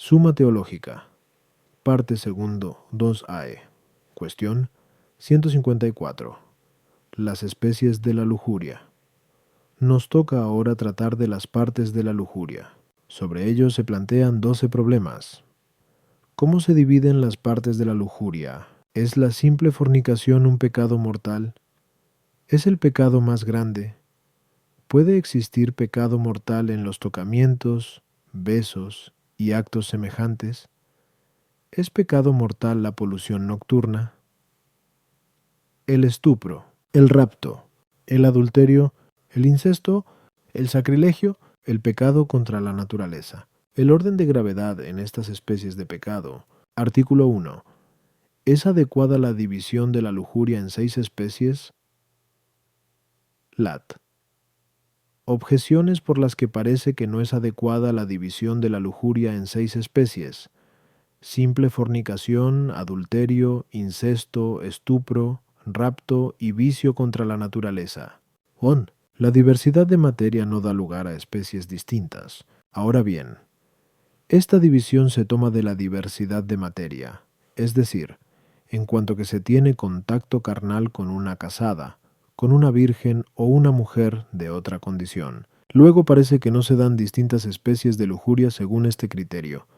Suma Teológica, parte segundo, 2AE. Cuestión 154. Las especies de la lujuria. Nos toca ahora tratar de las partes de la lujuria. Sobre ello se plantean 12 problemas. ¿Cómo se dividen las partes de la lujuria? ¿Es la simple fornicación un pecado mortal? ¿Es el pecado más grande? ¿Puede existir pecado mortal en los tocamientos, besos y actos semejantes? ¿Es pecado mortal la polución nocturna? El estupro, el rapto, el adulterio, el incesto, el sacrilegio, el pecado contra la naturaleza. El orden de gravedad en estas especies de pecado. Artículo 1. ¿Es adecuada la división de la lujuria en 6 especies? Lat. Objeciones por las que parece que no es adecuada la división de la lujuria en 6 especies. Simple fornicación, adulterio, incesto, estupro, rapto y vicio contra la naturaleza. 1. La diversidad de materia no da lugar a especies distintas. Ahora bien, esta división se toma de la diversidad de materia, es decir, en cuanto que se tiene contacto carnal con una casada, con una virgen o una mujer de otra condición. Luego parece que no se dan distintas especies de lujuria según este criterio.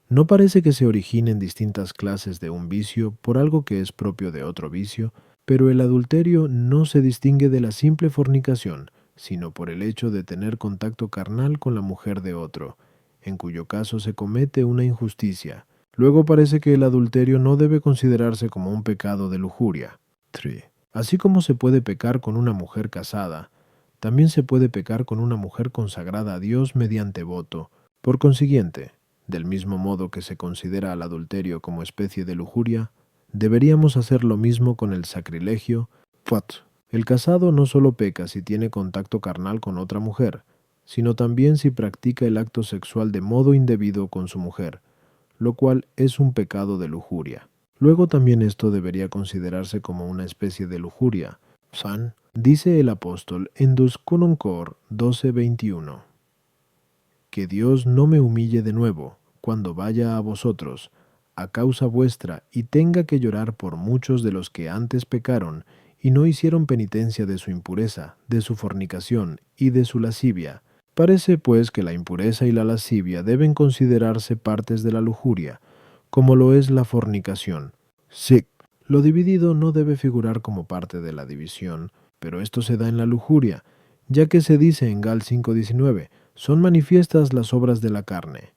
No parece que se originen distintas clases de un vicio por algo que es propio de otro vicio, pero el adulterio no se distingue de la simple fornicación, sino por el hecho de tener contacto carnal con la mujer de otro, en cuyo caso se comete una injusticia. Luego parece que el adulterio no debe considerarse como un pecado de lujuria. 3. Así como se puede pecar con una mujer casada, también se puede pecar con una mujer consagrada a Dios mediante voto. Por consiguiente, del mismo modo que se considera al adulterio como especie de lujuria, deberíamos hacer lo mismo con el sacrilegio. 4. El casado no solo peca si tiene contacto carnal con otra mujer, sino también si practica el acto sexual de modo indebido con su mujer, lo cual es un pecado de lujuria. Luego también esto debería considerarse como una especie de lujuria. San, dice el apóstol en 2 Cor 12:21, que Dios no me humille de nuevo, cuando vaya a vosotros, a causa vuestra, y tenga que llorar por muchos de los que antes pecaron, y no hicieron penitencia de su impureza, de su fornicación y de su lascivia. Parece, pues, que la impureza y la lascivia deben considerarse partes de la lujuria, como lo es la fornicación. Sí. Lo dividido no debe figurar como parte de la división, pero esto se da en la lujuria, ya que se dice en Gal 5:19, son manifiestas las obras de la carne: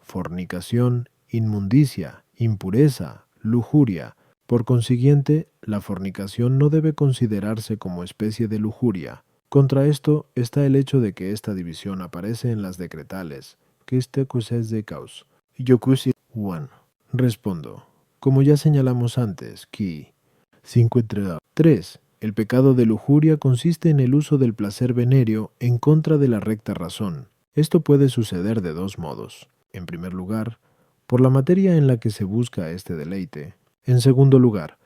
fornicación, inmundicia, impureza, lujuria. Por consiguiente, la fornicación no debe considerarse como especie de lujuria. Contra esto está el hecho de que esta división aparece en las decretales, que este es de caus. Yokusi 1. Respondo, como ya señalamos antes, que 3. El pecado de lujuria consiste en el uso del placer venéreo en contra de la recta razón. Esto puede suceder de 2 modos. En primer lugar, por la materia en la que se busca este deleite. En segundo lugar,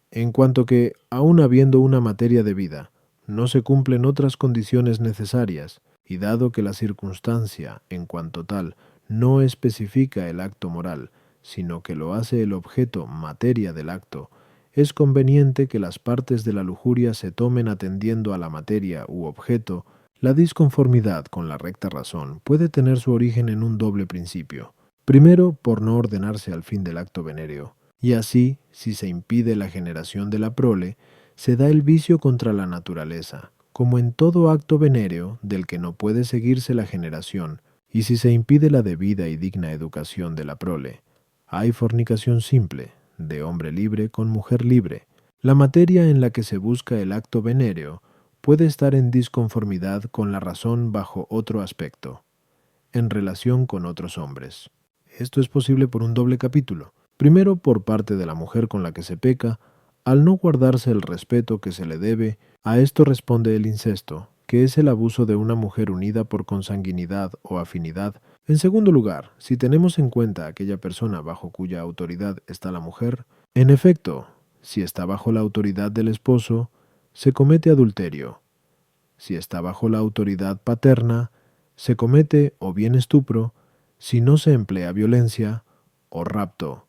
en cuanto que, aun habiendo una materia de vida, no se cumplen otras condiciones necesarias, y dado que la circunstancia, en cuanto tal, no especifica el acto moral, sino que lo hace el objeto materia del acto, es conveniente que las partes de la lujuria se tomen atendiendo a la materia u objeto. La disconformidad con la recta razón puede tener su origen en un doble principio. Primero, por no ordenarse al fin del acto venéreo, y así, si se impide la generación de la prole, se da el vicio contra la naturaleza, como en todo acto venéreo del que no puede seguirse la generación, y si se impide la debida y digna educación de la prole, hay fornicación simple, de hombre libre con mujer libre. La materia en la que se busca el acto venéreo puede estar en disconformidad con la razón bajo otro aspecto, en relación con otros hombres. Esto es posible por un doble capítulo. Primero, por parte de la mujer con la que se peca, al no guardarse el respeto que se le debe. A esto responde el incesto, que es el abuso de una mujer unida por consanguinidad o afinidad. En segundo lugar, si tenemos en cuenta aquella persona bajo cuya autoridad está la mujer, en efecto, si está bajo la autoridad del esposo, se comete adulterio. Si está bajo la autoridad paterna, se comete o bien estupro. si no se emplea violencia, o rapto,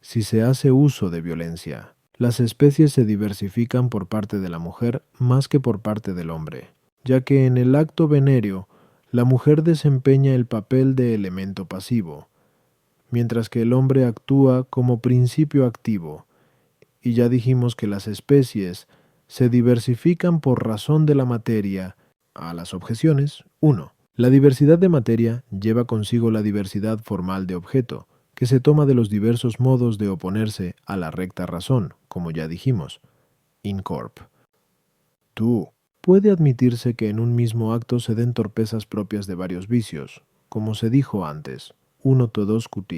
si se hace uso de violencia. Las especies se diversifican por parte de la mujer más que por parte del hombre, ya que en el acto venéreo, la mujer desempeña el papel de elemento pasivo, mientras que el hombre actúa como principio activo. Y ya dijimos que las especies se diversifican por razón de la materia. A las objeciones, 1. La diversidad de materia lleva consigo la diversidad formal de objeto, que se toma de los diversos modos de oponerse a la recta razón, como ya dijimos. Incorp. 2. Puede admitirse que en un mismo acto se den torpezas propias de varios vicios, como se dijo antes. 1 2 QT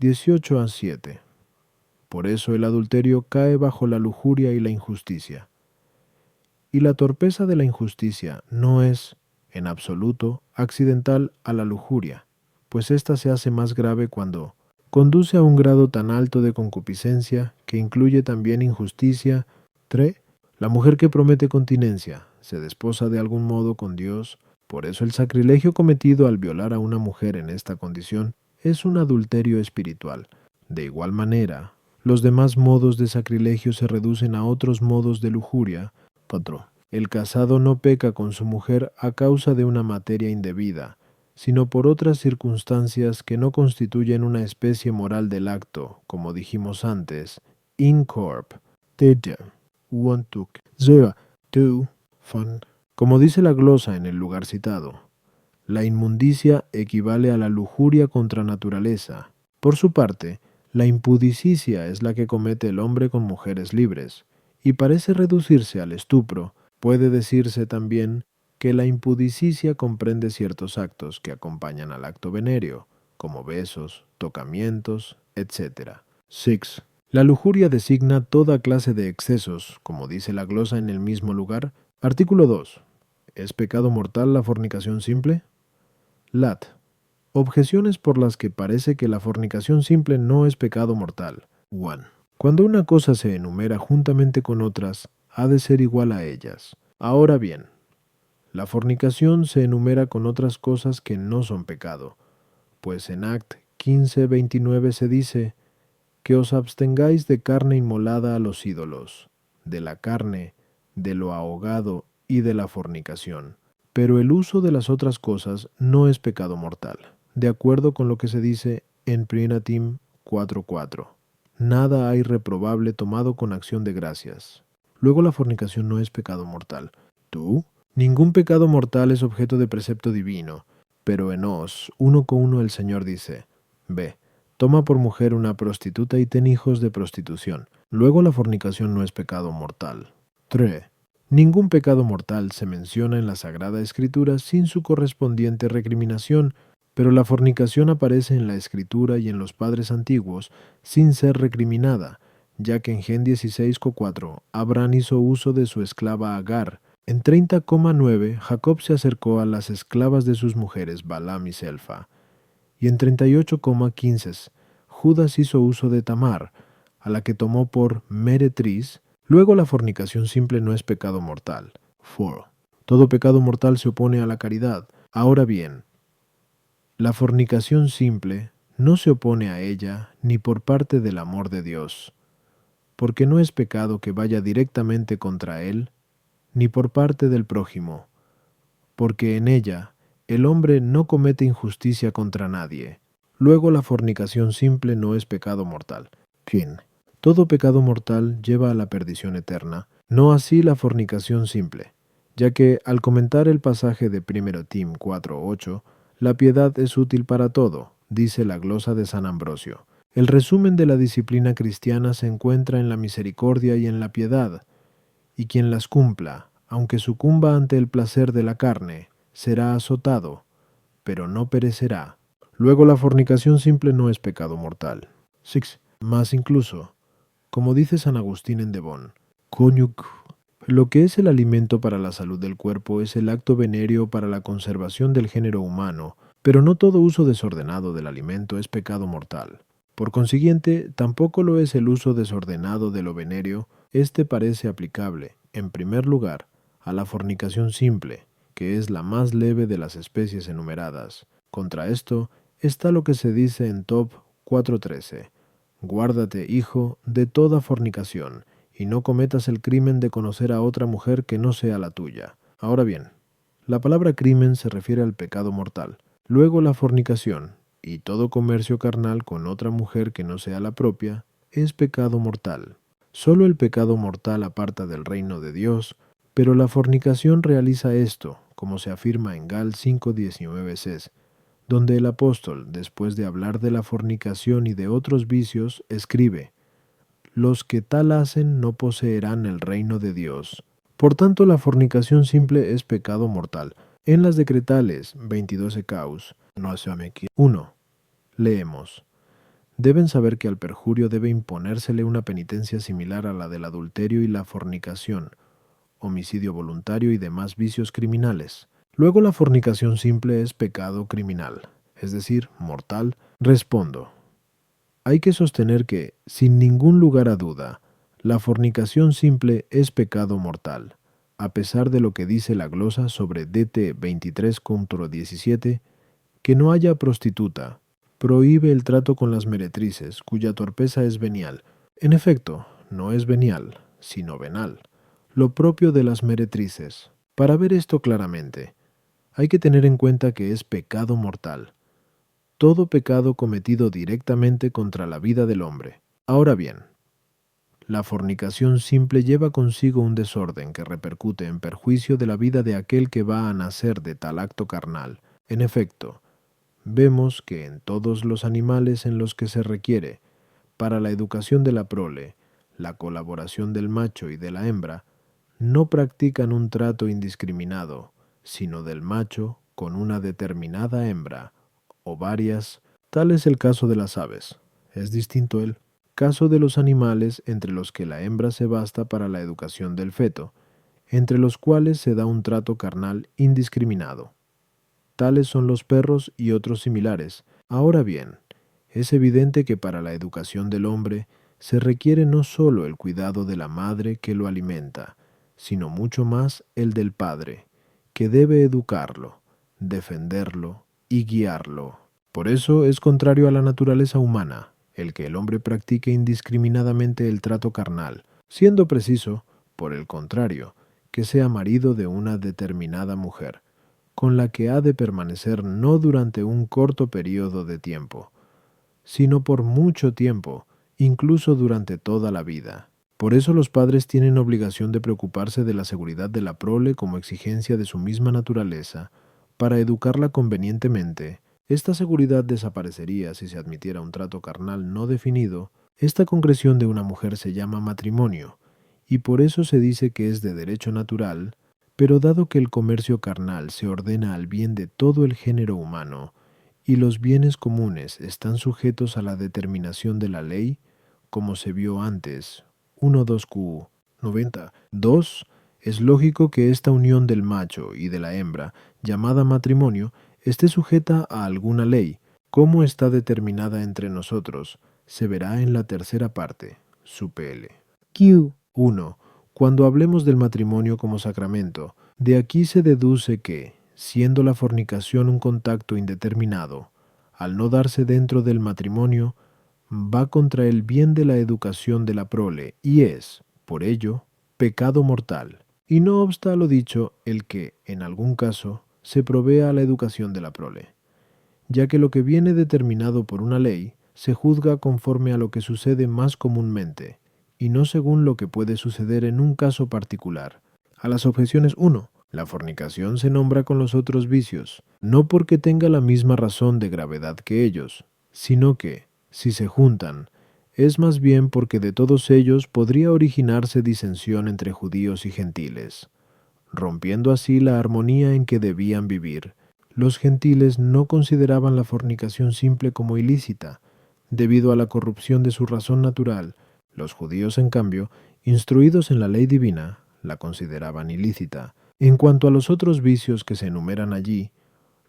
18-7. Por eso el adulterio cae bajo la lujuria y la injusticia. Y la torpeza de la injusticia no es, en absoluto, accidental a la lujuria, pues ésta se hace más grave cuando conduce a un grado tan alto de concupiscencia que incluye también injusticia. 3. La mujer que promete continencia se desposa de algún modo con Dios, por eso el sacrilegio cometido al violar a una mujer en esta condición es un adulterio espiritual. De igual manera, los demás modos de sacrilegio se reducen a otros modos de lujuria. 4. El casado no peca con su mujer a causa de una materia indebida, sino por otras circunstancias que no constituyen una especie moral del acto, como dijimos antes. Incorp. Como dice la glosa en el lugar citado, la inmundicia equivale a la lujuria contra naturaleza. Por su parte, la impudicicia es la que comete el hombre con mujeres libres, y parece reducirse al estupro. Puede decirse también que la impudicicia comprende ciertos actos que acompañan al acto venéreo, como besos, tocamientos, etc. 6. La lujuria designa toda clase de excesos, como dice la glosa en el mismo lugar. Artículo 2. ¿Es pecado mortal la fornicación simple? Lat. Objeciones por las que parece que la fornicación simple no es pecado mortal. 1. Cuando una cosa se enumera juntamente con otras, ha de ser igual a ellas. Ahora bien, la fornicación se enumera con otras cosas que no son pecado, pues en Act 15:29 se dice que os abstengáis de carne inmolada a los ídolos, de la carne, de lo ahogado y de la fornicación. Pero el uso de las otras cosas no es pecado mortal, de acuerdo con lo que se dice en Prinatim 4:4. Nada hay reprobable tomado con acción de gracias. Luego la fornicación no es pecado mortal. ¿Tú? Ningún pecado mortal es objeto de precepto divino, pero en Os 1:1 el Señor dice, ve, toma por mujer una prostituta y ten hijos de prostitución. Luego la fornicación no es pecado mortal. 3. Ningún pecado mortal se menciona en la Sagrada Escritura sin su correspondiente recriminación, pero la fornicación aparece en la Escritura y en los padres antiguos sin ser recriminada, ya que en Gen 16:4 Abraham hizo uso de su esclava Agar. En 30:9 Jacob se acercó a las esclavas de sus mujeres Balaam y Selfa. Y en 38:15 Judas hizo uso de Tamar, a la que tomó por meretriz. Luego la fornicación simple no es pecado mortal. 4. Todo pecado mortal se opone a la caridad. Ahora bien, la fornicación simple no se opone a ella ni por parte del amor de Dios, porque no es pecado que vaya directamente contra Él, ni por parte del prójimo, porque en ella el hombre no comete injusticia contra nadie. Luego la fornicación simple no es pecado mortal. Fin. Todo pecado mortal lleva a la perdición eterna, no así la fornicación simple, ya que al comentar el pasaje de 1 Tim 4:8, la piedad es útil para todo, dice la glosa de San Ambrosio. El resumen de la disciplina cristiana se encuentra en la misericordia y en la piedad, y quien las cumpla, aunque sucumba ante el placer de la carne, será azotado, pero no perecerá. Luego la fornicación simple no es pecado mortal. 6. Más incluso, como dice San Agustín en Devon, lo que es el alimento para la salud del cuerpo es el acto venéreo para la conservación del género humano, pero no todo uso desordenado del alimento es pecado mortal. Por consiguiente, tampoco lo es el uso desordenado de lo venéreo. Este parece aplicable, en primer lugar, a la fornicación simple, que es la más leve de las especies enumeradas. Contra esto, está lo que se dice en Job 4:13. Guárdate, hijo, de toda fornicación, y no cometas el crimen de conocer a otra mujer que no sea la tuya. Ahora bien, la palabra crimen se refiere al pecado mortal. Luego la fornicación, y todo comercio carnal con otra mujer que no sea la propia, es pecado mortal. Solo el pecado mortal aparta del reino de Dios, pero la fornicación realiza esto, como se afirma en Gal 5:19 donde el apóstol, después de hablar de la fornicación y de otros vicios, escribe: los que tal hacen no poseerán el reino de Dios. Por tanto, la fornicación simple es pecado mortal. En las decretales 22 caus, no se ame aquí. 1. Leemos: deben saber que al perjurio debe imponérsele una penitencia similar a la del adulterio y la fornicación, homicidio voluntario y demás vicios criminales. Luego la fornicación simple es pecado criminal, es decir, mortal. Respondo: hay que sostener que, sin ningún lugar a duda, la fornicación simple es pecado mortal, a pesar de lo que dice la glosa sobre DT 23:17, que no haya prostituta, prohíbe el trato con las meretrices, cuya torpeza es venial. En efecto, no es venial, sino venal, lo propio de las meretrices. Para ver esto claramente, hay que tener en cuenta que es pecado mortal, todo pecado cometido directamente contra la vida del hombre. Ahora bien, la fornicación simple lleva consigo un desorden que repercute en perjuicio de la vida de aquel que va a nacer de tal acto carnal. En efecto, vemos que en todos los animales en los que se requiere, para la educación de la prole, la colaboración del macho y de la hembra, no practican un trato indiscriminado, sino del macho con una determinada hembra, o varias. Tal es el caso de las aves. Es distinto el caso de los animales entre los que la hembra se basta para la educación del feto, entre los cuales se da un trato carnal indiscriminado. Tales son los perros y otros similares. Ahora bien, es evidente que para la educación del hombre se requiere no sólo el cuidado de la madre que lo alimenta, sino mucho más el del padre, que debe educarlo, defenderlo y guiarlo. Por eso es contrario a la naturaleza humana el que el hombre practique indiscriminadamente el trato carnal, siendo preciso, por el contrario, que sea marido de una determinada mujer, con la que ha de permanecer no durante un corto periodo de tiempo, sino por mucho tiempo, incluso durante toda la vida. Por eso los padres tienen obligación de preocuparse de la seguridad de la prole como exigencia de su misma naturaleza, para educarla convenientemente. Esta seguridad desaparecería si se admitiera un trato carnal no definido. Esta concreción de una mujer se llama matrimonio, y por eso se dice que es de derecho natural, pero dado que el comercio carnal se ordena al bien de todo el género humano, y los bienes comunes están sujetos a la determinación de la ley, como se vio antes, 1.2q 90. 2. Es lógico que esta unión del macho y de la hembra, llamada matrimonio, esté sujeta a alguna ley. Cómo está determinada entre nosotros, se verá en la tercera parte, su PL. Q. 1. Cuando hablemos del matrimonio como sacramento, de aquí se deduce que, siendo la fornicación un contacto indeterminado, al no darse dentro del matrimonio, va contra el bien de la educación de la prole y es, por ello, pecado mortal. Y no obsta lo dicho el que, en algún caso, se provea a la educación de la prole, ya que lo que viene determinado por una ley se juzga conforme a lo que sucede más comúnmente, y no según lo que puede suceder en un caso particular. A las objeciones 1. La fornicación se nombra con los otros vicios, no porque tenga la misma razón de gravedad que ellos, sino que, si se juntan, es más bien porque de todos ellos podría originarse disensión entre judíos y gentiles, rompiendo así la armonía en que debían vivir. Los gentiles no consideraban la fornicación simple como ilícita, debido a la corrupción de su razón natural. Los judíos, en cambio, instruidos en la ley divina, la consideraban ilícita. En cuanto a los otros vicios que se enumeran allí,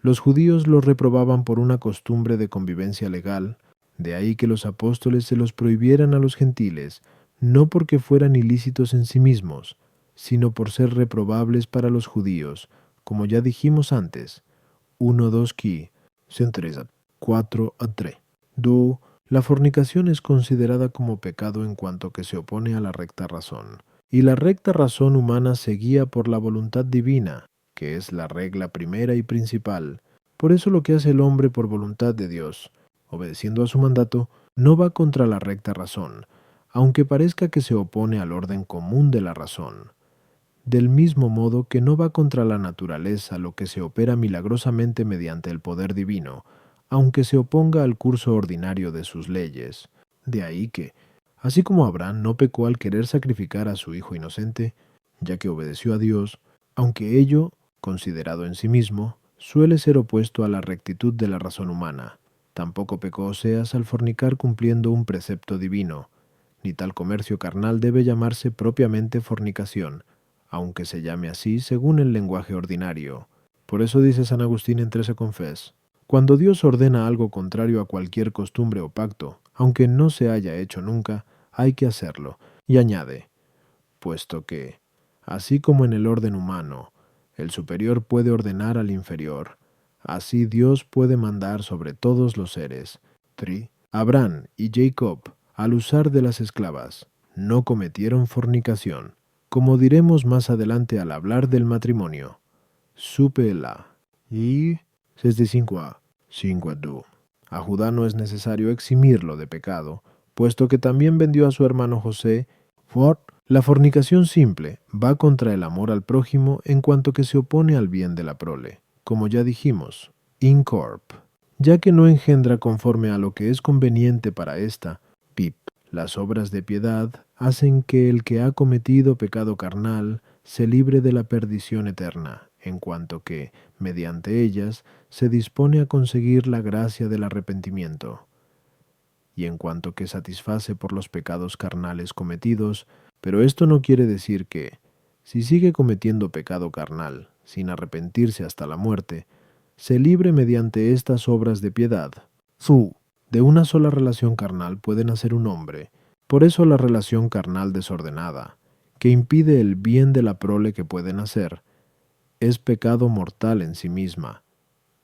los judíos los reprobaban por una costumbre de convivencia legal, de ahí que los apóstoles se los prohibieran a los gentiles, no porque fueran ilícitos en sí mismos, sino por ser reprobables para los judíos, como ya dijimos antes, 1.2 qui, se interesa. 4-3. 2. La fornicación es considerada como pecado en cuanto que se opone a la recta razón. Y la recta razón humana se guía por la voluntad divina, que es la regla primera y principal. Por eso lo que hace el hombre por voluntad de Dios, obedeciendo a su mandato, no va contra la recta razón, aunque parezca que se opone al orden común de la razón. Del mismo modo que no va contra la naturaleza lo que se opera milagrosamente mediante el poder divino, aunque se oponga al curso ordinario de sus leyes. De ahí que, así como Abraham no pecó al querer sacrificar a su hijo inocente, ya que obedeció a Dios, aunque ello, considerado en sí mismo, suele ser opuesto a la rectitud de la razón humana, tampoco pecó Oseas al fornicar cumpliendo un precepto divino, ni tal comercio carnal debe llamarse propiamente fornicación, aunque se llame así según el lenguaje ordinario. Por eso dice San Agustín en 13 Confes: cuando Dios ordena algo contrario a cualquier costumbre o pacto, aunque no se haya hecho nunca, hay que hacerlo. Y añade, puesto que, así como en el orden humano, el superior puede ordenar al inferior, así Dios puede mandar sobre todos los seres. 3. Abraham y Jacob, al usar de las esclavas, no cometieron fornicación, como diremos más adelante al hablar del matrimonio. Súpela. Y 65a, 5-2. A Judá no es necesario eximirlo de pecado, puesto que también vendió a su hermano José. La fornicación simple va contra el amor al prójimo en cuanto que se opone al bien de la prole, como ya dijimos, in corp, ya que no engendra conforme a lo que es conveniente para ésta, pip. Las obras de piedad hacen que el que ha cometido pecado carnal se libre de la perdición eterna, en cuanto que, mediante ellas, se dispone a conseguir la gracia del arrepentimiento. Y en cuanto que satisface por los pecados carnales cometidos, pero esto no quiere decir que, si sigue cometiendo pecado carnal, sin arrepentirse hasta la muerte, se libre mediante estas obras de piedad. De una sola relación carnal puede nacer un hombre, por eso la relación carnal desordenada, que impide el bien de la prole que puede nacer, es pecado mortal en sí misma,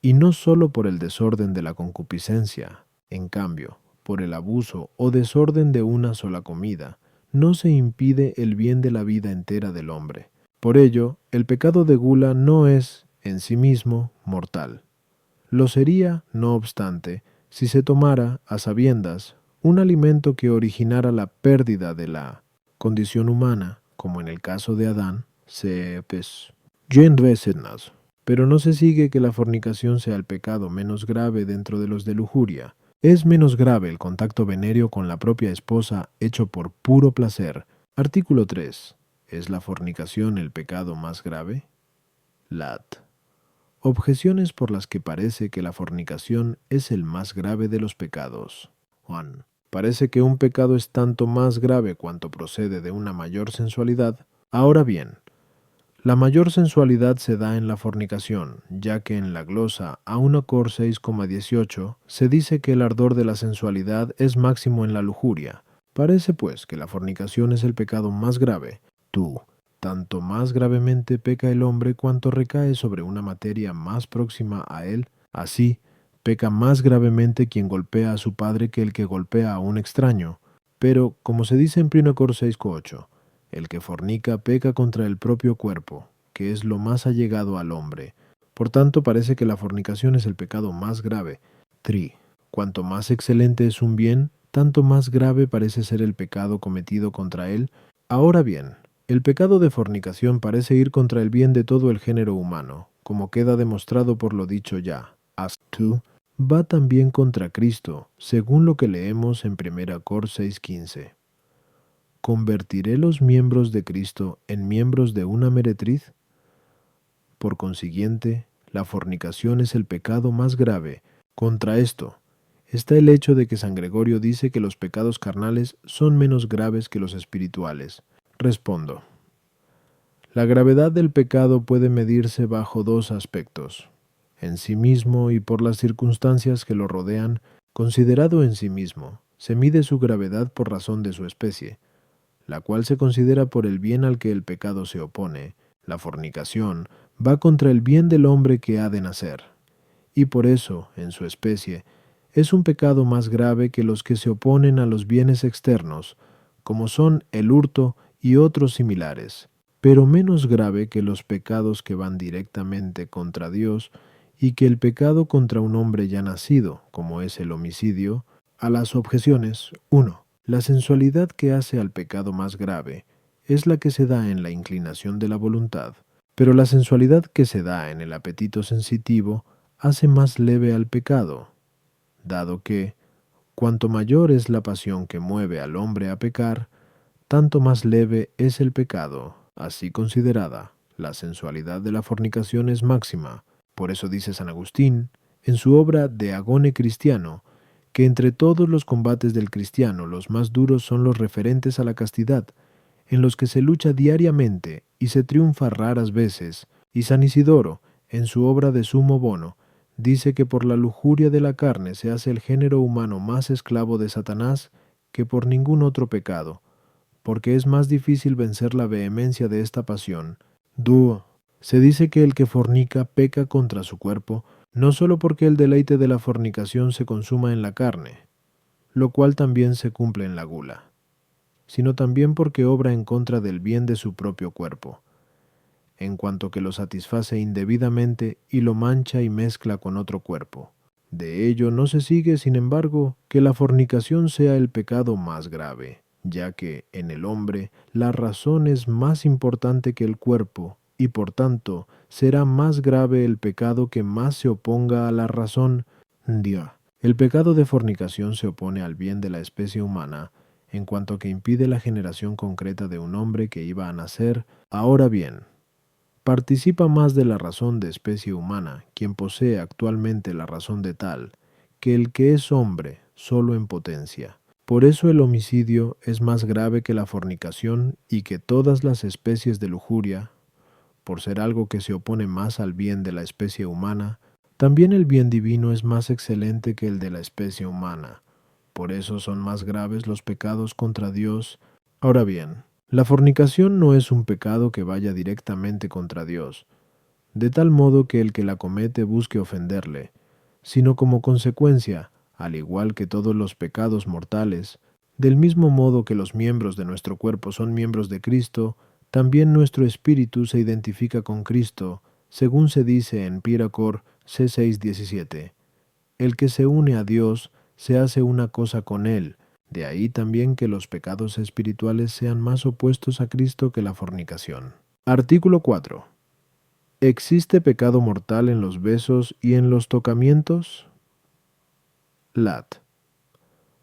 y no sólo por el desorden de la concupiscencia. En cambio, por el abuso o desorden de una sola comida, no se impide el bien de la vida entera del hombre. Por ello, el pecado de gula no es, en sí mismo, mortal. Lo sería, no obstante, si se tomara, a sabiendas, un alimento que originara la pérdida de la condición humana, como en el caso de Adán, pero no se sigue que la fornicación sea el pecado menos grave dentro de los de lujuria. Es menos grave el contacto venéreo con la propia esposa hecho por puro placer. Artículo 3. ¿Es la fornicación el pecado más grave? Lat. Objeciones por las que parece que la fornicación es el más grave de los pecados. 1. Parece que un pecado es tanto más grave cuanto procede de una mayor sensualidad. Ahora bien, la mayor sensualidad se da en la fornicación, ya que en la glosa A1 Cor 6,18 se dice que el ardor de la sensualidad es máximo en la lujuria. Parece pues que la fornicación es el pecado más grave. Tanto más gravemente peca el hombre cuanto recae sobre una materia más próxima a él. Así, peca más gravemente quien golpea a su padre que el que golpea a un extraño. Pero, como se dice en 1 Cor 6,8, el que fornica peca contra el propio cuerpo, que es lo más allegado al hombre. Por tanto, parece que la fornicación es el pecado más grave. 3. Cuanto más excelente es un bien, tanto más grave parece ser el pecado cometido contra él. Ahora bien, el pecado de fornicación parece ir contra el bien de todo el género humano, como queda demostrado por lo dicho ya. As 2 va también contra Cristo, según lo que leemos en 1 Cor 6,15. ¿Convertiré los miembros de Cristo en miembros de una meretriz? Por consiguiente, la fornicación es el pecado más grave. Contra esto está el hecho de que San Gregorio dice que los pecados carnales son menos graves que los espirituales. Respondo. La gravedad del pecado puede medirse bajo dos aspectos: en sí mismo y por las circunstancias que lo rodean. Considerado en sí mismo, se mide su gravedad por razón de su especie, la cual se considera por el bien al que el pecado se opone. La fornicación va contra el bien del hombre que ha de nacer, y por eso, en su especie, es un pecado más grave que los que se oponen a los bienes externos, como son el hurto y otros similares, pero menos grave que los pecados que van directamente contra Dios y que el pecado contra un hombre ya nacido, como es el homicidio. A las objeciones: 1. La sensualidad que hace al pecado más grave es la que se da en la inclinación de la voluntad, pero la sensualidad que se da en el apetito sensitivo hace más leve al pecado, dado que, cuanto mayor es la pasión que mueve al hombre a pecar, tanto más leve es el pecado. Así considerada, la sensualidad de la fornicación es máxima. Por eso dice San Agustín, en su obra De Agone Cristiano, que entre todos los combates del cristiano los más duros son los referentes a la castidad, en los que se lucha diariamente y se triunfa raras veces. Y San Isidoro, en su obra De Sumo Bono, dice que por la lujuria de la carne se hace el género humano más esclavo de Satanás que por ningún otro pecado, porque es más difícil vencer la vehemencia de esta pasión. Dúo. Se dice que el que fornica peca contra su cuerpo, no sólo porque el deleite de la fornicación se consuma en la carne, lo cual también se cumple en la gula, sino también porque obra en contra del bien de su propio cuerpo, en cuanto que lo satisface indebidamente y lo mancha y mezcla con otro cuerpo. De ello no se sigue, sin embargo, que la fornicación sea el pecado más grave, ya que en el hombre la razón es más importante que el cuerpo, y por tanto será más grave el pecado que más se oponga a la razón. Dia. El pecado de fornicación se opone al bien de la especie humana, en cuanto que impide la generación concreta de un hombre que iba a nacer. Ahora bien, participa más de la razón de especie humana quien posee actualmente la razón de tal, que el que es hombre solo en potencia. Por eso el homicidio es más grave que la fornicación y que todas las especies de lujuria, por ser algo que se opone más al bien de la especie humana. También el bien divino es más excelente que el de la especie humana. Por eso son más graves los pecados contra Dios. Ahora bien, la fornicación no es un pecado que vaya directamente contra Dios, de tal modo que el que la comete busque ofenderle, sino como consecuencia, al igual que todos los pecados mortales, del mismo modo que los miembros de nuestro cuerpo son miembros de Cristo, también nuestro espíritu se identifica con Cristo, según se dice en Piracor C6:17. El que se une a Dios se hace una cosa con Él. De ahí también que los pecados espirituales sean más opuestos a Cristo que la fornicación. Artículo 4. ¿Existe pecado mortal en los besos y en los tocamientos? Lat.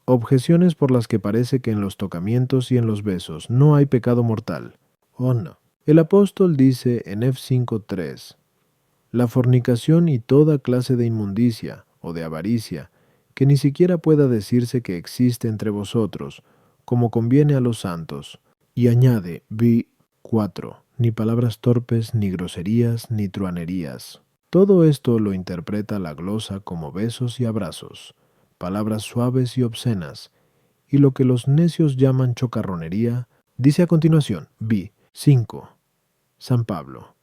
Objeciones por las que parece que en los tocamientos y en los besos no hay pecado mortal. Oh no. El apóstol dice en F5:3, la fornicación y toda clase de inmundicia o de avaricia, que ni siquiera pueda decirse que existe entre vosotros, como conviene a los santos. Y añade, vi 4, ni palabras torpes, ni groserías, ni truanerías. Todo esto lo interpreta la glosa como besos y abrazos, palabras suaves y obscenas, y lo que los necios llaman chocarronería. Dice a continuación, vi 5, San Pablo.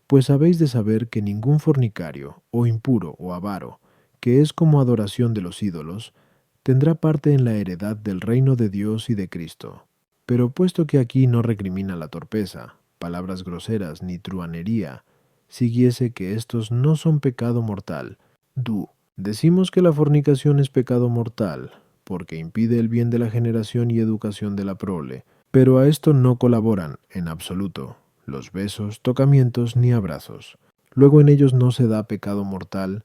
Pues habéis de saber que ningún fornicario, o impuro, o avaro, que es como adoración de los ídolos, tendrá parte en la heredad del reino de Dios y de Cristo. Pero puesto que aquí no recrimina la torpeza, palabras groseras ni truanería, siguiese que estos no son pecado mortal. Decimos que la fornicación es pecado mortal, porque impide el bien de la generación y educación de la prole, pero a esto no colaboran, en absoluto, los besos, tocamientos ni abrazos. Luego en ellos no se da pecado mortal.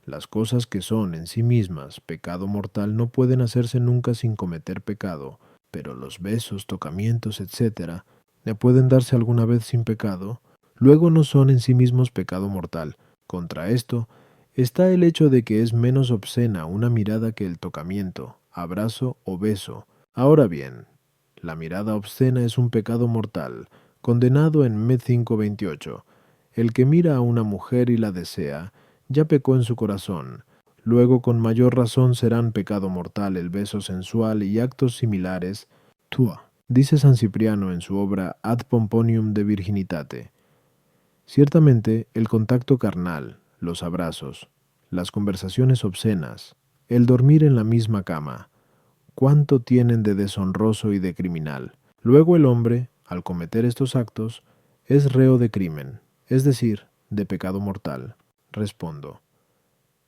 Las cosas que son en sí mismas pecado mortal no pueden hacerse nunca sin cometer pecado, pero los besos, tocamientos, etc., pueden darse alguna vez sin pecado. Luego no son en sí mismos pecado mortal. Contra esto está el hecho de que es menos obscena una mirada que el tocamiento, abrazo o beso. Ahora bien, la mirada obscena es un pecado mortal, condenado en Med 5:28. El que mira a una mujer y la desea, ya pecó en su corazón. Luego con mayor razón serán pecado mortal el beso sensual y actos similares. Dice San Cipriano en su obra Ad Pomponium de Virginitate. Ciertamente, el contacto carnal, los abrazos, las conversaciones obscenas, el dormir en la misma cama, ¿cuánto tienen de deshonroso y de criminal? Luego el hombre, al cometer estos actos, es reo de crimen, es decir, de pecado mortal. Respondo.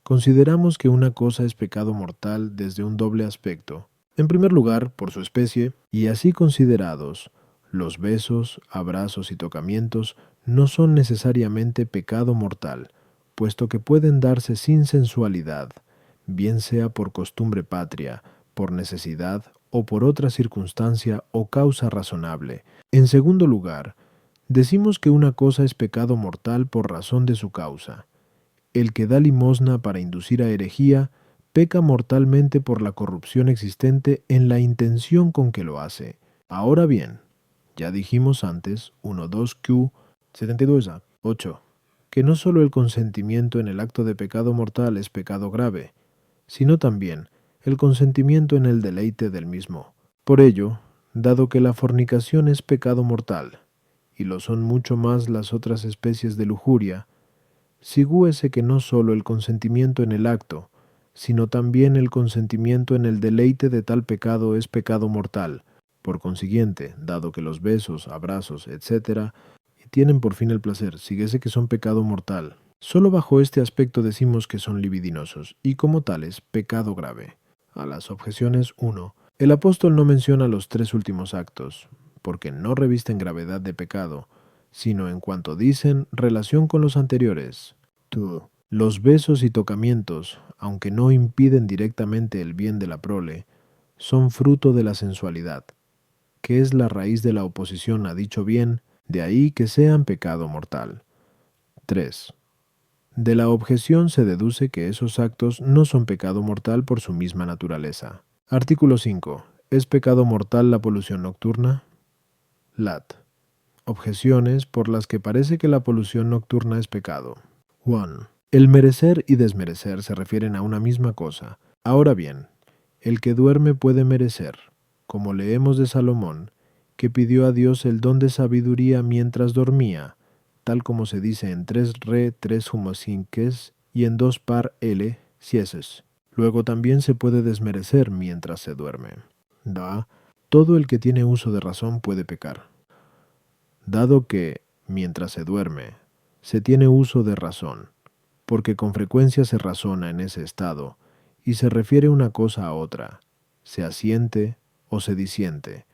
Consideramos que una cosa es pecado mortal desde un doble aspecto. En primer lugar, por su especie, y así considerados, los besos, abrazos y tocamientos no son necesariamente pecado mortal, puesto que pueden darse sin sensualidad, bien sea por costumbre patria, por necesidad o por otra circunstancia o causa razonable. En segundo lugar, decimos que una cosa es pecado mortal por razón de su causa. El que da limosna para inducir a herejía, peca mortalmente por la corrupción existente en la intención con que lo hace. Ahora bien, ya dijimos antes, 1.2q 72a 8, que no solo el consentimiento en el acto de pecado mortal es pecado grave, sino también el consentimiento en el deleite del mismo. Por ello, dado que la fornicación es pecado mortal, y lo son mucho más las otras especies de lujuria, sigúese que no sólo el consentimiento en el acto, sino también el consentimiento en el deleite de tal pecado es pecado mortal. Por consiguiente, dado que los besos, abrazos, etc., tienen por fin el placer, síguese que son pecado mortal. Solo bajo este aspecto decimos que son libidinosos, y como tales, pecado grave. A las objeciones 1. El apóstol no menciona los tres últimos actos, porque no revisten gravedad de pecado, sino en cuanto dicen relación con los anteriores. 2. Los besos y tocamientos, aunque no impiden directamente el bien de la prole, son fruto de la sensualidad, que es la raíz de la oposición a dicho bien, de ahí que sean pecado mortal. 3. De la objeción se deduce que esos actos no son pecado mortal por su misma naturaleza. Artículo 5. ¿Es pecado mortal la polución nocturna? Lat. Objeciones por las que parece que la polución nocturna es pecado. 1. El merecer y desmerecer se refieren a una misma cosa. Ahora bien, el que duerme puede merecer, como leemos de Salomón, que pidió a Dios el don de sabiduría mientras dormía, tal como se dice en 3 re 3 humosinques y en 2 par l sieses. Luego también se puede desmerecer mientras se duerme. Da, todo el que tiene uso de razón puede pecar. Dado que, mientras se duerme, se tiene uso de razón, porque con frecuencia se razona en ese estado, y se refiere una cosa a otra, se asiente o se disiente.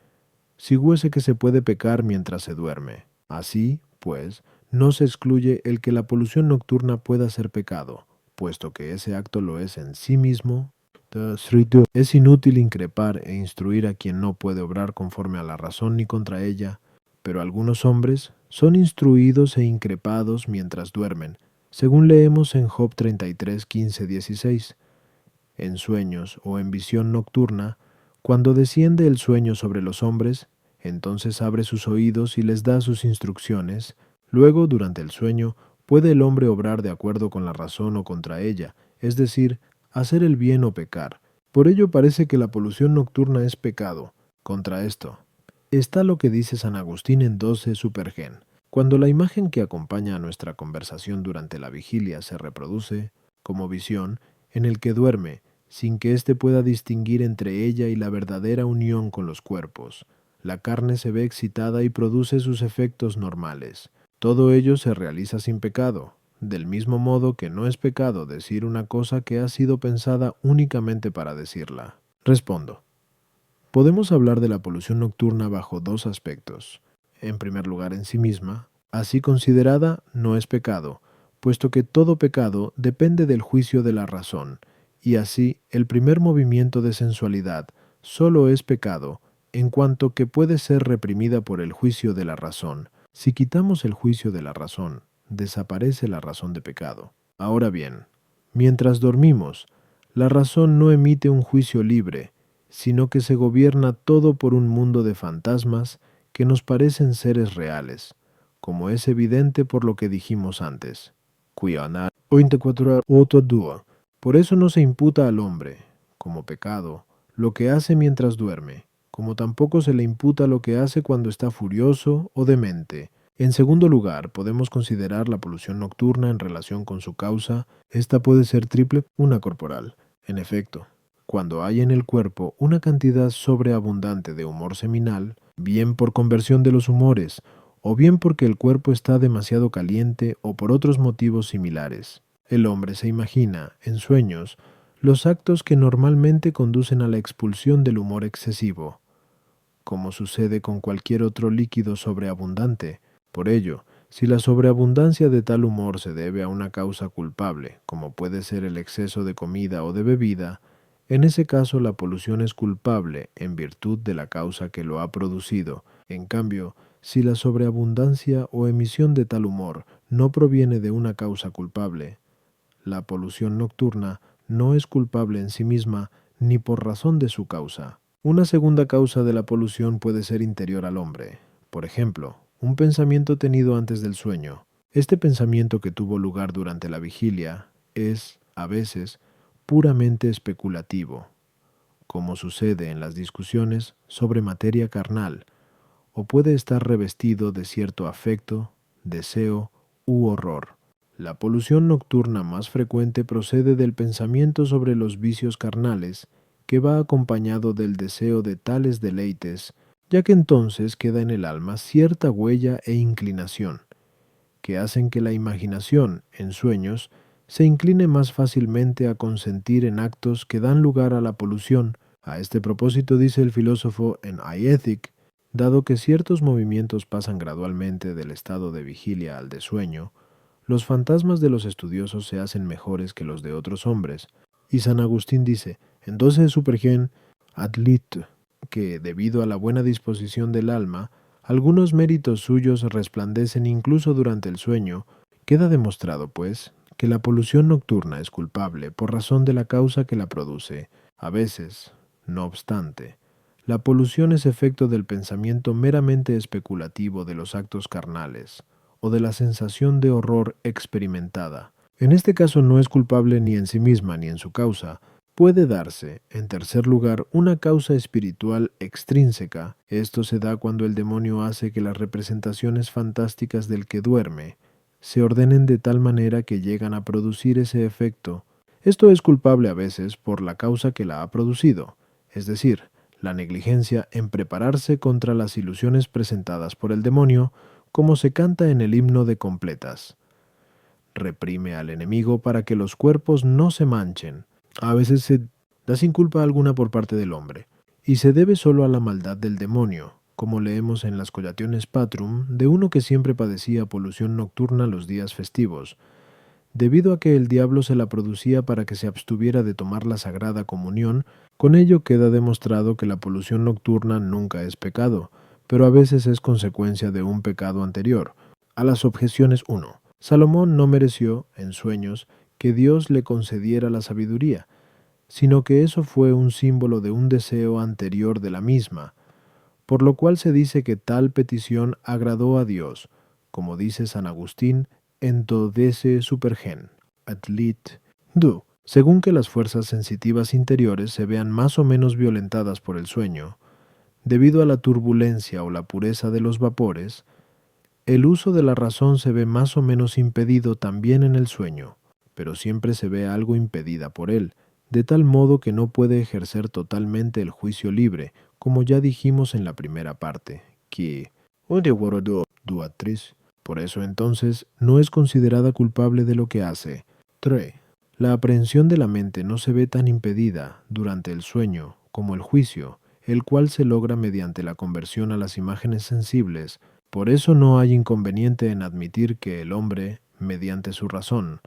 Sigúese que se puede pecar mientras se duerme. Así, pues, no se excluye el que la polución nocturna pueda ser pecado, puesto que ese acto lo es en sí mismo. Es inútil increpar e instruir a quien no puede obrar conforme a la razón ni contra ella, pero algunos hombres son instruidos e increpados mientras duermen, según leemos en Job 33, 15, 16. En sueños o en visión nocturna, cuando desciende el sueño sobre los hombres, entonces abre sus oídos y les da sus instrucciones. Luego, durante el sueño, puede el hombre obrar de acuerdo con la razón o contra ella, es decir, hacer el bien o pecar. Por ello parece que la polución nocturna es pecado. Contra esto está lo que dice San Agustín en 12 Supergen. Cuando la imagen que acompaña a nuestra conversación durante la vigilia se reproduce, como visión, en el que duerme, sin que éste pueda distinguir entre ella y la verdadera unión con los cuerpos, la carne se ve excitada y produce sus efectos normales. Todo ello se realiza sin pecado, del mismo modo que no es pecado decir una cosa que ha sido pensada únicamente para decirla. Respondo. Podemos hablar de la polución nocturna bajo dos aspectos. En primer lugar, en sí misma, así considerada, no es pecado, puesto que todo pecado depende del juicio de la razón, y así el primer movimiento de sensualidad solo es pecado, en cuanto que puede ser reprimida por el juicio de la razón. Si quitamos el juicio de la razón, desaparece la razón de pecado. Ahora bien, mientras dormimos, la razón no emite un juicio libre, sino que se gobierna todo por un mundo de fantasmas que nos parecen seres reales, como es evidente por lo que dijimos antes. Por eso no se imputa al hombre, como pecado, lo que hace mientras duerme, como tampoco se le imputa lo que hace cuando está furioso o demente, En segundo lugar, podemos considerar la polución nocturna en relación con su causa. Esta puede ser triple, una corporal. En efecto, cuando hay en el cuerpo una cantidad sobreabundante de humor seminal, bien por conversión de los humores, o bien porque el cuerpo está demasiado caliente o por otros motivos similares, el hombre se imagina, en sueños, los actos que normalmente conducen a la expulsión del humor excesivo, como sucede con cualquier otro líquido sobreabundante. Por ello, si la sobreabundancia de tal humor se debe a una causa culpable, como puede ser el exceso de comida o de bebida, en ese caso la polución es culpable en virtud de la causa que lo ha producido. En cambio, si la sobreabundancia o emisión de tal humor no proviene de una causa culpable, la polución nocturna no es culpable en sí misma ni por razón de su causa. Una segunda causa de la polución puede ser interior al hombre. Por ejemplo, un pensamiento tenido antes del sueño. Este pensamiento que tuvo lugar durante la vigilia es, a veces, puramente especulativo, como sucede en las discusiones sobre materia carnal, o puede estar revestido de cierto afecto, deseo u horror. La polución nocturna más frecuente procede del pensamiento sobre los vicios carnales, que va acompañado del deseo de tales deleites, ya que entonces queda en el alma cierta huella e inclinación, que hacen que la imaginación, en sueños, se incline más fácilmente a consentir en actos que dan lugar a la polución. A este propósito dice el filósofo en iEthic, dado que ciertos movimientos pasan gradualmente del estado de vigilia al de sueño, los fantasmas de los estudiosos se hacen mejores que los de otros hombres. Y San Agustín dice, en 12 Supergen ad lit, que debido a la buena disposición del alma, algunos méritos suyos resplandecen incluso durante el sueño. Queda demostrado, pues, que la polución nocturna es culpable por razón de la causa que la produce. A veces, no obstante, la polución es efecto del pensamiento meramente especulativo de los actos carnales, o de la sensación de horror experimentada. En este caso no es culpable ni en sí misma ni en su causa. Puede darse, en tercer lugar, una causa espiritual extrínseca. Esto se da cuando el demonio hace que las representaciones fantásticas del que duerme se ordenen de tal manera que llegan a producir ese efecto. Esto es culpable a veces por la causa que la ha producido, es decir, la negligencia en prepararse contra las ilusiones presentadas por el demonio, como se canta en el himno de completas. Reprime al enemigo para que los cuerpos no se manchen. A veces se da sin culpa alguna por parte del hombre, y se debe solo a la maldad del demonio, como leemos en las Collationes Patrum de uno que siempre padecía polución nocturna los días festivos, debido a que el diablo se la producía para que se abstuviera de tomar la Sagrada Comunión. Con ello queda demostrado que la polución nocturna nunca es pecado, pero a veces es consecuencia de un pecado anterior. A las objeciones 1. Salomón no mereció, en sueños, que Dios le concediera la sabiduría, sino que eso fue un símbolo de un deseo anterior de la misma, por lo cual se dice que tal petición agradó a Dios, como dice San Agustín en Dodece Supergen, ad lit. Do. Según que las fuerzas sensitivas interiores se vean más o menos violentadas por el sueño, debido a la turbulencia o la pureza de los vapores, el uso de la razón se ve más o menos impedido también en el sueño, pero siempre se ve algo impedida por él, de tal modo que no puede ejercer totalmente el juicio libre, como ya dijimos en la primera parte, que por eso entonces no es considerada culpable de lo que hace. 3. La aprehensión de la mente no se ve tan impedida durante el sueño como el juicio, el cual se logra mediante la conversión a las imágenes sensibles. Por eso no hay inconveniente en admitir que el hombre, mediante su razón,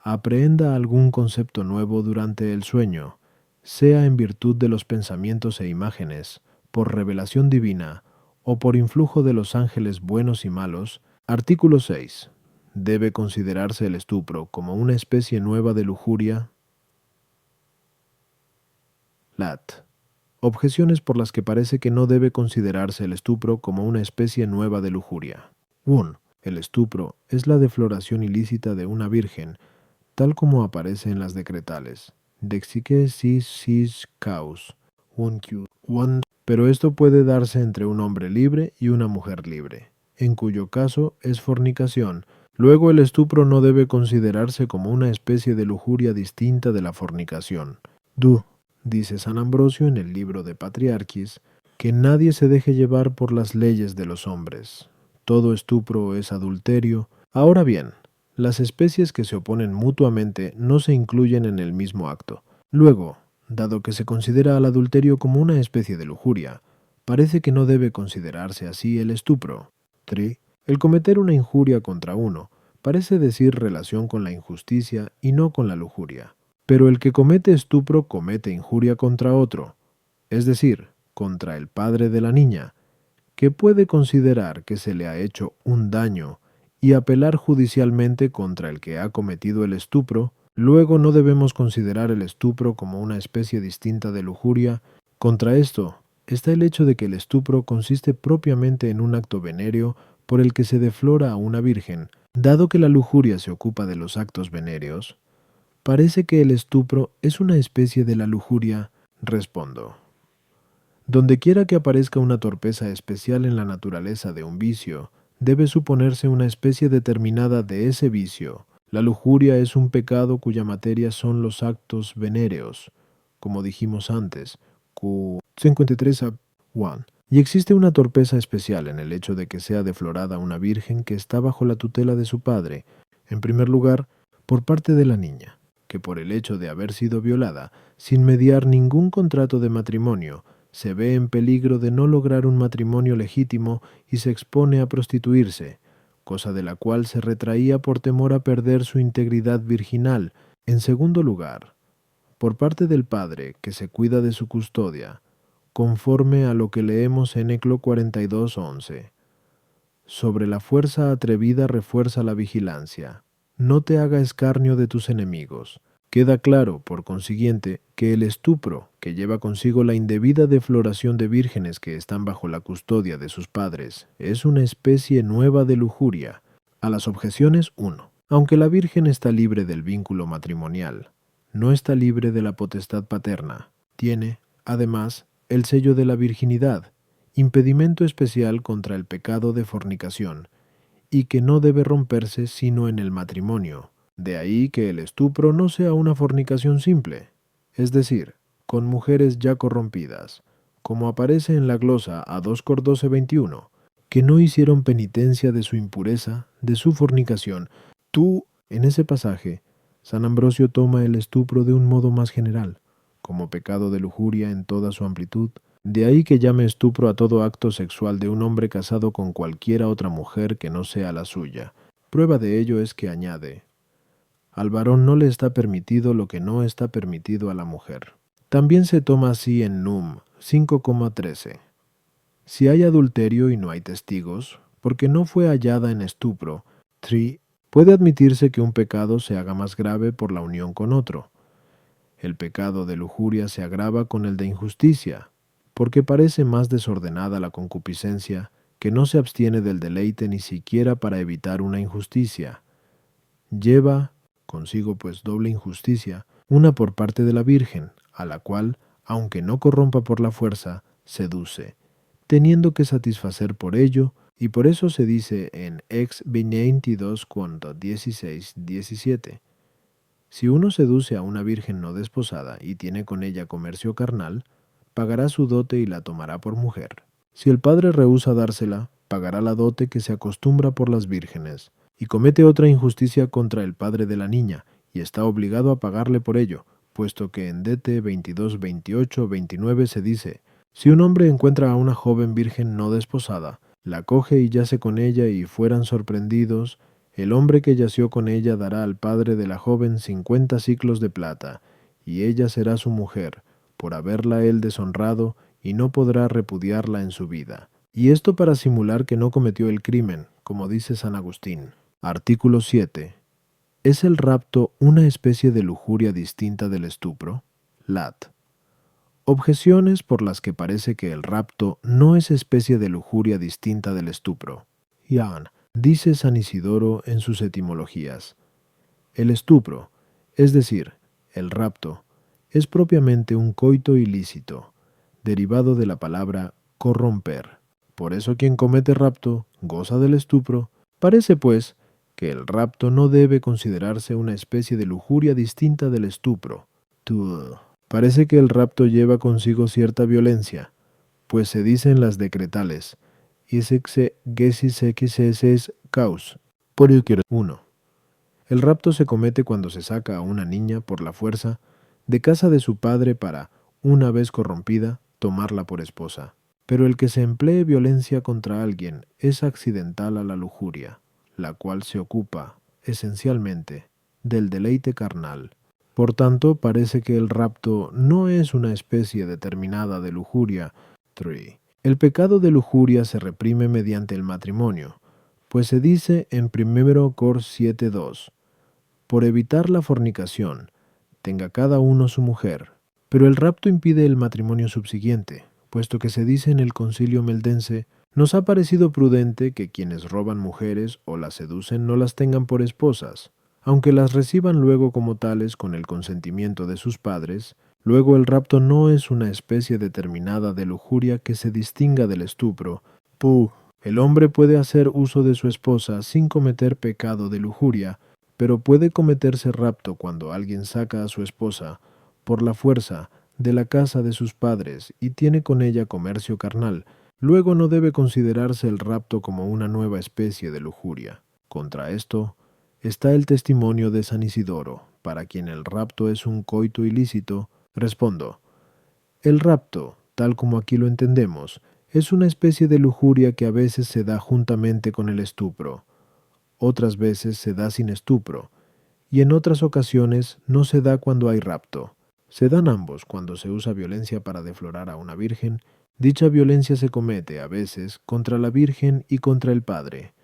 aprehenda algún concepto nuevo durante el sueño, sea en virtud de los pensamientos e imágenes, por revelación divina, o por influjo de los ángeles buenos y malos. Artículo 6. ¿Debe considerarse el estupro como una especie nueva de lujuria? Lat. Objeciones por las que parece que no debe considerarse el estupro como una especie nueva de lujuria. 1. El estupro es la defloración ilícita de una virgen, tal como aparece en las decretales. Dexique sis caus. 1. Pero esto puede darse entre un hombre libre y una mujer libre. en cuyo caso es fornicación. Luego el estupro no debe considerarse como una especie de lujuria distinta de la fornicación. Dice San Ambrosio en el libro de Patriarquis, que nadie se deje llevar por las leyes de los hombres. Todo estupro es adulterio. Ahora bien, las especies que se oponen mutuamente no se incluyen en el mismo acto. Luego, dado que se considera al adulterio como una especie de lujuria, parece que no debe considerarse así el estupro. 3. El cometer una injuria contra uno parece decir relación con la injusticia y no con la lujuria. Pero el que comete estupro comete injuria contra otro, es decir, contra el padre de la niña, que puede considerar que se le ha hecho un daño y apelar judicialmente contra el que ha cometido el estupro. Luego no debemos considerar el estupro como una especie distinta de lujuria. Contra esto está el hecho de que el estupro consiste propiamente en un acto venéreo por el que se deflora a una virgen. Dado que la lujuria se ocupa de los actos venéreos, parece que el estupro es una especie de la lujuria. Respondo. Donde quiera que aparezca una torpeza especial en la naturaleza de un vicio, debe suponerse una especie determinada de ese vicio. La lujuria es un pecado cuya materia son los actos venéreos, como dijimos antes, Q 53 a 1. Y existe una torpeza especial en el hecho de que sea deflorada una virgen que está bajo la tutela de su padre, en primer lugar, por parte de la niña, que por el hecho de haber sido violada, sin mediar ningún contrato de matrimonio, se ve en peligro de no lograr un matrimonio legítimo y se expone a prostituirse, cosa de la cual se retraía por temor a perder su integridad virginal. En segundo lugar, por parte del padre que se cuida de su custodia, conforme a lo que leemos en Eclo 42:11. Sobre la fuerza atrevida refuerza la vigilancia. No te haga escarnio de tus enemigos. Queda claro, por consiguiente, que el estupro, que lleva consigo la indebida defloración de vírgenes que están bajo la custodia de sus padres, es una especie nueva de lujuria. A las objeciones 1. Aunque la virgen está libre del vínculo matrimonial, no está libre de la potestad paterna. Tiene, además, el sello de la virginidad, impedimento especial contra el pecado de fornicación, y que no debe romperse sino en el matrimonio. De ahí que el estupro no sea una fornicación simple, es decir, con mujeres ya corrompidas, como aparece en la glosa a 2 Cor 12:21, que no hicieron penitencia de su impureza, de su fornicación. En ese pasaje, San Ambrosio toma el estupro de un modo más general, como pecado de lujuria en toda su amplitud. De ahí que llame estupro a todo acto sexual de un hombre casado con cualquiera otra mujer que no sea la suya. Prueba de ello es que añade: al varón no le está permitido lo que no está permitido a la mujer. También se toma así en Num 5,13. Si hay adulterio y no hay testigos, porque no fue hallada en estupro, 3. Puede admitirse que un pecado se haga más grave por la unión con otro. El pecado de lujuria se agrava con el de injusticia, porque parece más desordenada la concupiscencia, que no se abstiene del deleite ni siquiera para evitar una injusticia. Lleva consigo pues doble injusticia, una por parte de la Virgen, a la cual, aunque no corrompa por la fuerza, seduce, teniendo que satisfacer por ello, y por eso se dice en Ex 22:16-17. Si uno seduce a una virgen no desposada y tiene con ella comercio carnal, pagará su dote y la tomará por mujer. Si el padre rehúsa dársela, pagará la dote que se acostumbra por las vírgenes, y comete otra injusticia contra el padre de la niña, y está obligado a pagarle por ello, puesto que en Dete 22:28-29 se dice: si un hombre encuentra a una joven virgen no desposada, la coge y yace con ella y fueran sorprendidos, el hombre que yació con ella dará al padre de la joven 50 siclos de plata, y ella será su mujer, por haberla él deshonrado, y no podrá repudiarla en su vida. Y esto para simular que no cometió el crimen, como dice San Agustín. Artículo 7. ¿Es el rapto una especie de lujuria distinta del estupro? Lat. Objeciones por las que parece que el rapto no es especie de lujuria distinta del estupro. Ian. Dice San Isidoro en sus etimologías: el estupro, es decir, el rapto, es propiamente un coito ilícito, derivado de la palabra corromper. Por eso quien comete rapto goza del estupro. Parece, pues, que el rapto no debe considerarse una especie de lujuria distinta del estupro. Parece que el rapto lleva consigo cierta violencia, pues se dice en las decretales, Isexe gesis xss caus. 1. El rapto se comete cuando se saca a una niña por la fuerza de casa de su padre para, una vez corrompida, tomarla por esposa. Pero el que se emplee violencia contra alguien es accidental a la lujuria, la cual se ocupa, esencialmente, del deleite carnal. Por tanto, parece que el rapto no es una especie determinada de lujuria. 3. El pecado de lujuria se reprime mediante el matrimonio, pues se dice en 1 Cor 7:2, por evitar la fornicación, tenga cada uno su mujer. Pero el rapto impide el matrimonio subsiguiente, puesto que se dice en el Concilio Meldense, nos ha parecido prudente que quienes roban mujeres o las seducen no las tengan por esposas, aunque las reciban luego como tales con el consentimiento de sus padres. Luego el rapto no es una especie determinada de lujuria que se distinga del estupro. El hombre puede hacer uso de su esposa sin cometer pecado de lujuria, pero puede cometerse rapto cuando alguien saca a su esposa por la fuerza de la casa de sus padres y tiene con ella comercio carnal. Luego no debe considerarse el rapto como una nueva especie de lujuria. Contra esto está el testimonio de San Isidoro, para quien el rapto es un coito ilícito. Respondo, el rapto, tal como aquí lo entendemos, es una especie de lujuria que a veces se da juntamente con el estupro, otras veces se da sin estupro, y en otras ocasiones no se da cuando hay rapto. Se dan ambos cuando se usa violencia para deflorar a una virgen. Dicha violencia se comete a veces contra la virgen y contra el padre.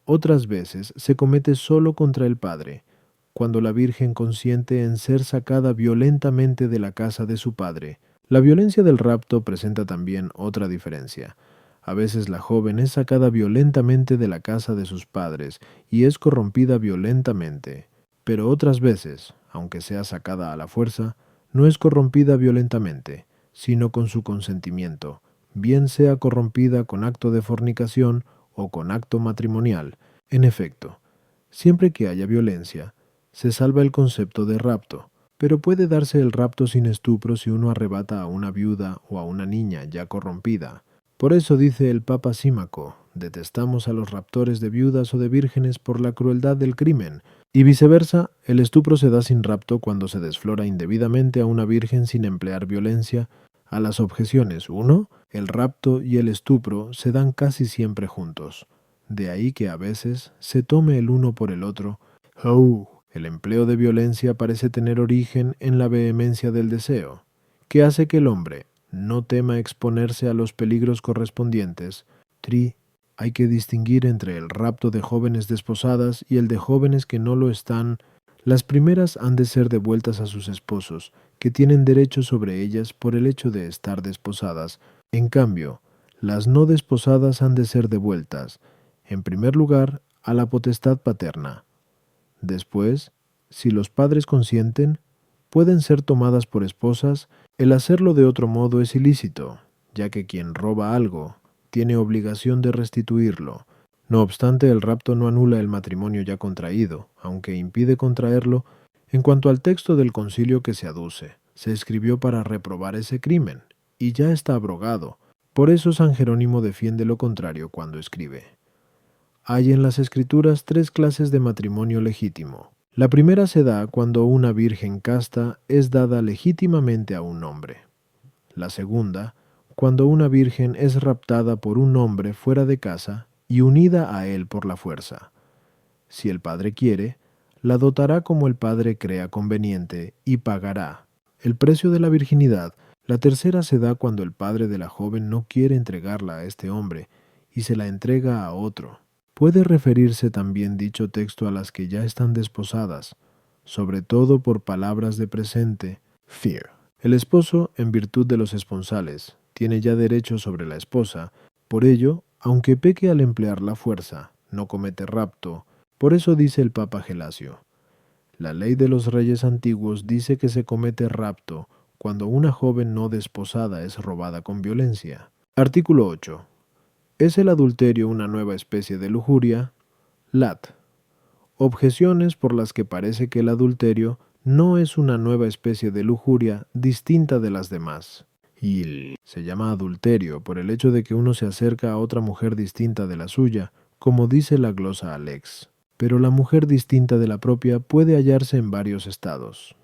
Otras veces se comete solo contra el padre, cuando la virgen consiente en ser sacada violentamente de la casa de su padre. La violencia del rapto presenta también otra diferencia. A veces la joven es sacada violentamente de la casa de sus padres y es corrompida violentamente, pero otras veces, aunque sea sacada a la fuerza, no es corrompida violentamente, sino con su consentimiento, bien sea corrompida con acto de fornicación o con acto matrimonial. En efecto, siempre que haya violencia, se salva el concepto de rapto, pero puede darse el rapto sin estupro si uno arrebata a una viuda o a una niña ya corrompida. Por eso dice el Papa Símaco, detestamos a los raptores de viudas o de vírgenes por la crueldad del crimen, y viceversa, el estupro se da sin rapto cuando se desflora indebidamente a una virgen sin emplear violencia. A las objeciones 1, el rapto y el estupro se dan casi siempre juntos. De ahí que a veces se tome el uno por el otro. El empleo de violencia parece tener origen en la vehemencia del deseo, que hace que el hombre no tema exponerse a los peligros correspondientes. Hay que distinguir entre el rapto de jóvenes desposadas y el de jóvenes que no lo están. Las primeras han de ser devueltas a sus esposos, que tienen derecho sobre ellas por el hecho de estar desposadas. En cambio, las no desposadas han de ser devueltas, en primer lugar, a la potestad paterna. Después, si los padres consienten, pueden ser tomadas por esposas. El hacerlo de otro modo es ilícito, ya que quien roba algo tiene obligación de restituirlo. No obstante, el rapto no anula el matrimonio ya contraído, aunque impide contraerlo. En cuanto al texto del concilio que se aduce, se escribió para reprobar ese crimen, y ya está abrogado. Por eso San Jerónimo defiende lo contrario cuando escribe: hay en las Escrituras 3 clases de matrimonio legítimo. La primera se da cuando una virgen casta es dada legítimamente a un hombre. La segunda, cuando una virgen es raptada por un hombre fuera de casa y unida a él por la fuerza. Si el padre quiere, la dotará como el padre crea conveniente y pagará el precio de la virginidad. La tercera se da cuando el padre de la joven no quiere entregarla a este hombre y se la entrega a otro. Puede referirse también dicho texto a las que ya están desposadas, sobre todo por palabras de presente. El esposo, en virtud de los esponsales, tiene ya derecho sobre la esposa. Por ello, aunque peque al emplear la fuerza, no comete rapto. Por eso dice el Papa Gelasio: la ley de los reyes antiguos dice que se comete rapto cuando una joven no desposada es robada con violencia. Artículo 8. ¿Es el adulterio una nueva especie de lujuria? Lat. Objeciones por las que parece que el adulterio no es una nueva especie de lujuria distinta de las demás. Se llama adulterio por el hecho de que uno se acerca a otra mujer distinta de la suya, como dice la glosa Alex. Pero la mujer distinta de la propia puede hallarse en varios estados.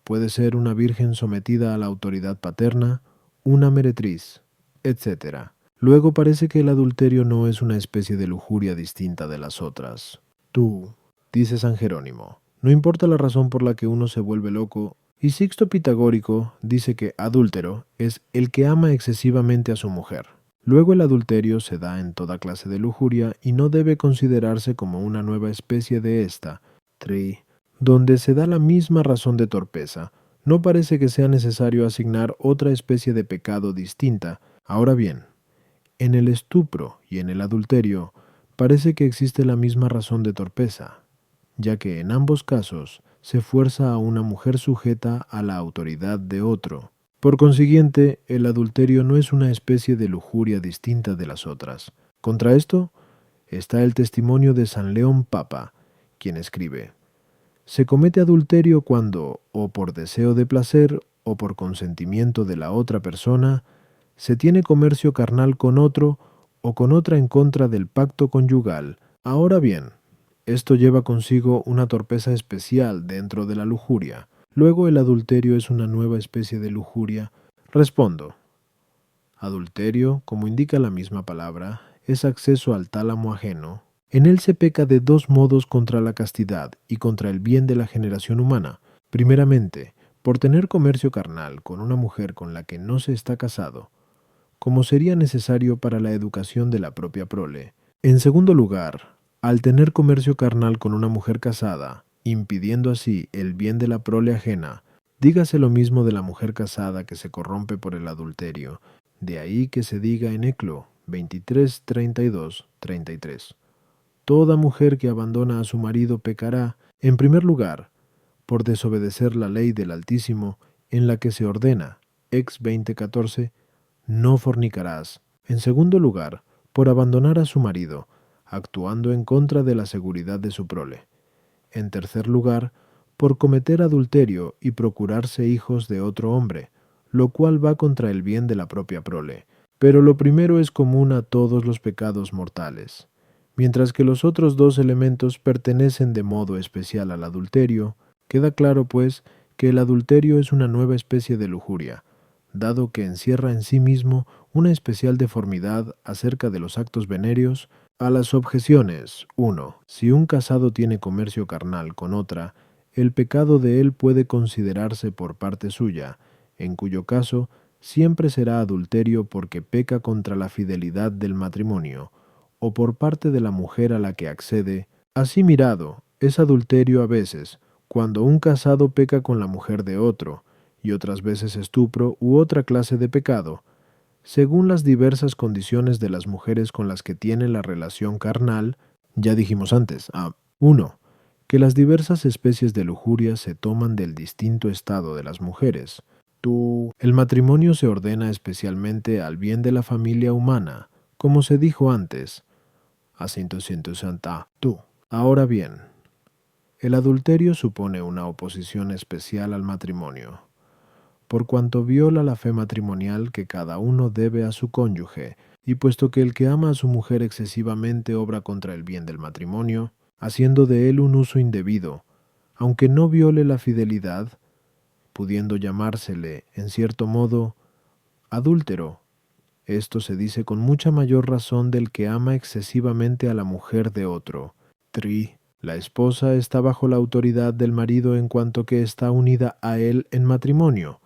Puede ser una virgen sometida a la autoridad paterna, una meretriz, etc. Luego parece que el adulterio no es una especie de lujuria distinta de las otras. Tú, dice San Jerónimo, no importa la razón por la que uno se vuelve loco, y Sixto Pitagórico dice que adúltero es el que ama excesivamente a su mujer. Luego el adulterio se da en toda clase de lujuria y no debe considerarse como una nueva especie de esta, donde se da la misma razón de torpeza. No parece que sea necesario asignar otra especie de pecado distinta. Ahora bien, en el estupro y en el adulterio parece que existe la misma razón de torpeza, ya que en ambos casos se fuerza a una mujer sujeta a la autoridad de otro. Por consiguiente, el adulterio no es una especie de lujuria distinta de las otras. Contra esto está el testimonio de San León Papa, quien escribe: se comete adulterio cuando, o por deseo de placer, o por consentimiento de la otra persona, se tiene comercio carnal con otro, o con otra en contra del pacto conyugal. Ahora bien, esto lleva consigo una torpeza especial dentro de la lujuria. Luego el adulterio es una nueva especie de lujuria. Respondo. Adulterio, como indica la misma palabra, es acceso al tálamo ajeno. En él se peca de dos modos contra la castidad y contra el bien de la generación humana. Primeramente, por tener comercio carnal con una mujer con la que no se está casado, como sería necesario para la educación de la propia prole. En segundo lugar, al tener comercio carnal con una mujer casada, impidiendo así el bien de la prole ajena. Dígase lo mismo de la mujer casada que se corrompe por el adulterio. De ahí que se diga en Eclo 23, 32, 33. Toda mujer que abandona a su marido pecará, en primer lugar, por desobedecer la ley del Altísimo, en la que se ordena, ex 20:14, no fornicarás. En segundo lugar, por abandonar a su marido, actuando en contra de la seguridad de su prole. En tercer lugar, por cometer adulterio y procurarse hijos de otro hombre, lo cual va contra el bien de la propia prole. Pero lo primero es común a todos los pecados mortales. Mientras que los otros dos elementos pertenecen de modo especial al adulterio, queda claro, pues, que el adulterio es una nueva especie de lujuria, dado que encierra en sí mismo una especial deformidad acerca de los actos venéreos. A las objeciones. 1. Si un casado tiene comercio carnal con otra, el pecado de él puede considerarse por parte suya, en cuyo caso siempre será adulterio porque peca contra la fidelidad del matrimonio, o por parte de la mujer a la que accede. Así mirado, es adulterio a veces, cuando un casado peca con la mujer de otro, y otras veces estupro u otra clase de pecado, según las diversas condiciones de las mujeres con las que tiene la relación carnal. Ya dijimos antes, 1. Que las diversas especies de lujuria se toman del distinto estado de las mujeres. El matrimonio se ordena especialmente al bien de la familia humana, como se dijo antes. Ahora bien, el adulterio supone una oposición especial al matrimonio, por cuanto viola la fe matrimonial que cada uno debe a su cónyuge, y puesto que el que ama a su mujer excesivamente obra contra el bien del matrimonio, haciendo de él un uso indebido, aunque no viole la fidelidad, pudiendo llamársele, en cierto modo, adúltero. Esto se dice con mucha mayor razón del que ama excesivamente a la mujer de otro. La esposa está bajo la autoridad del marido en cuanto que está unida a él en matrimonio,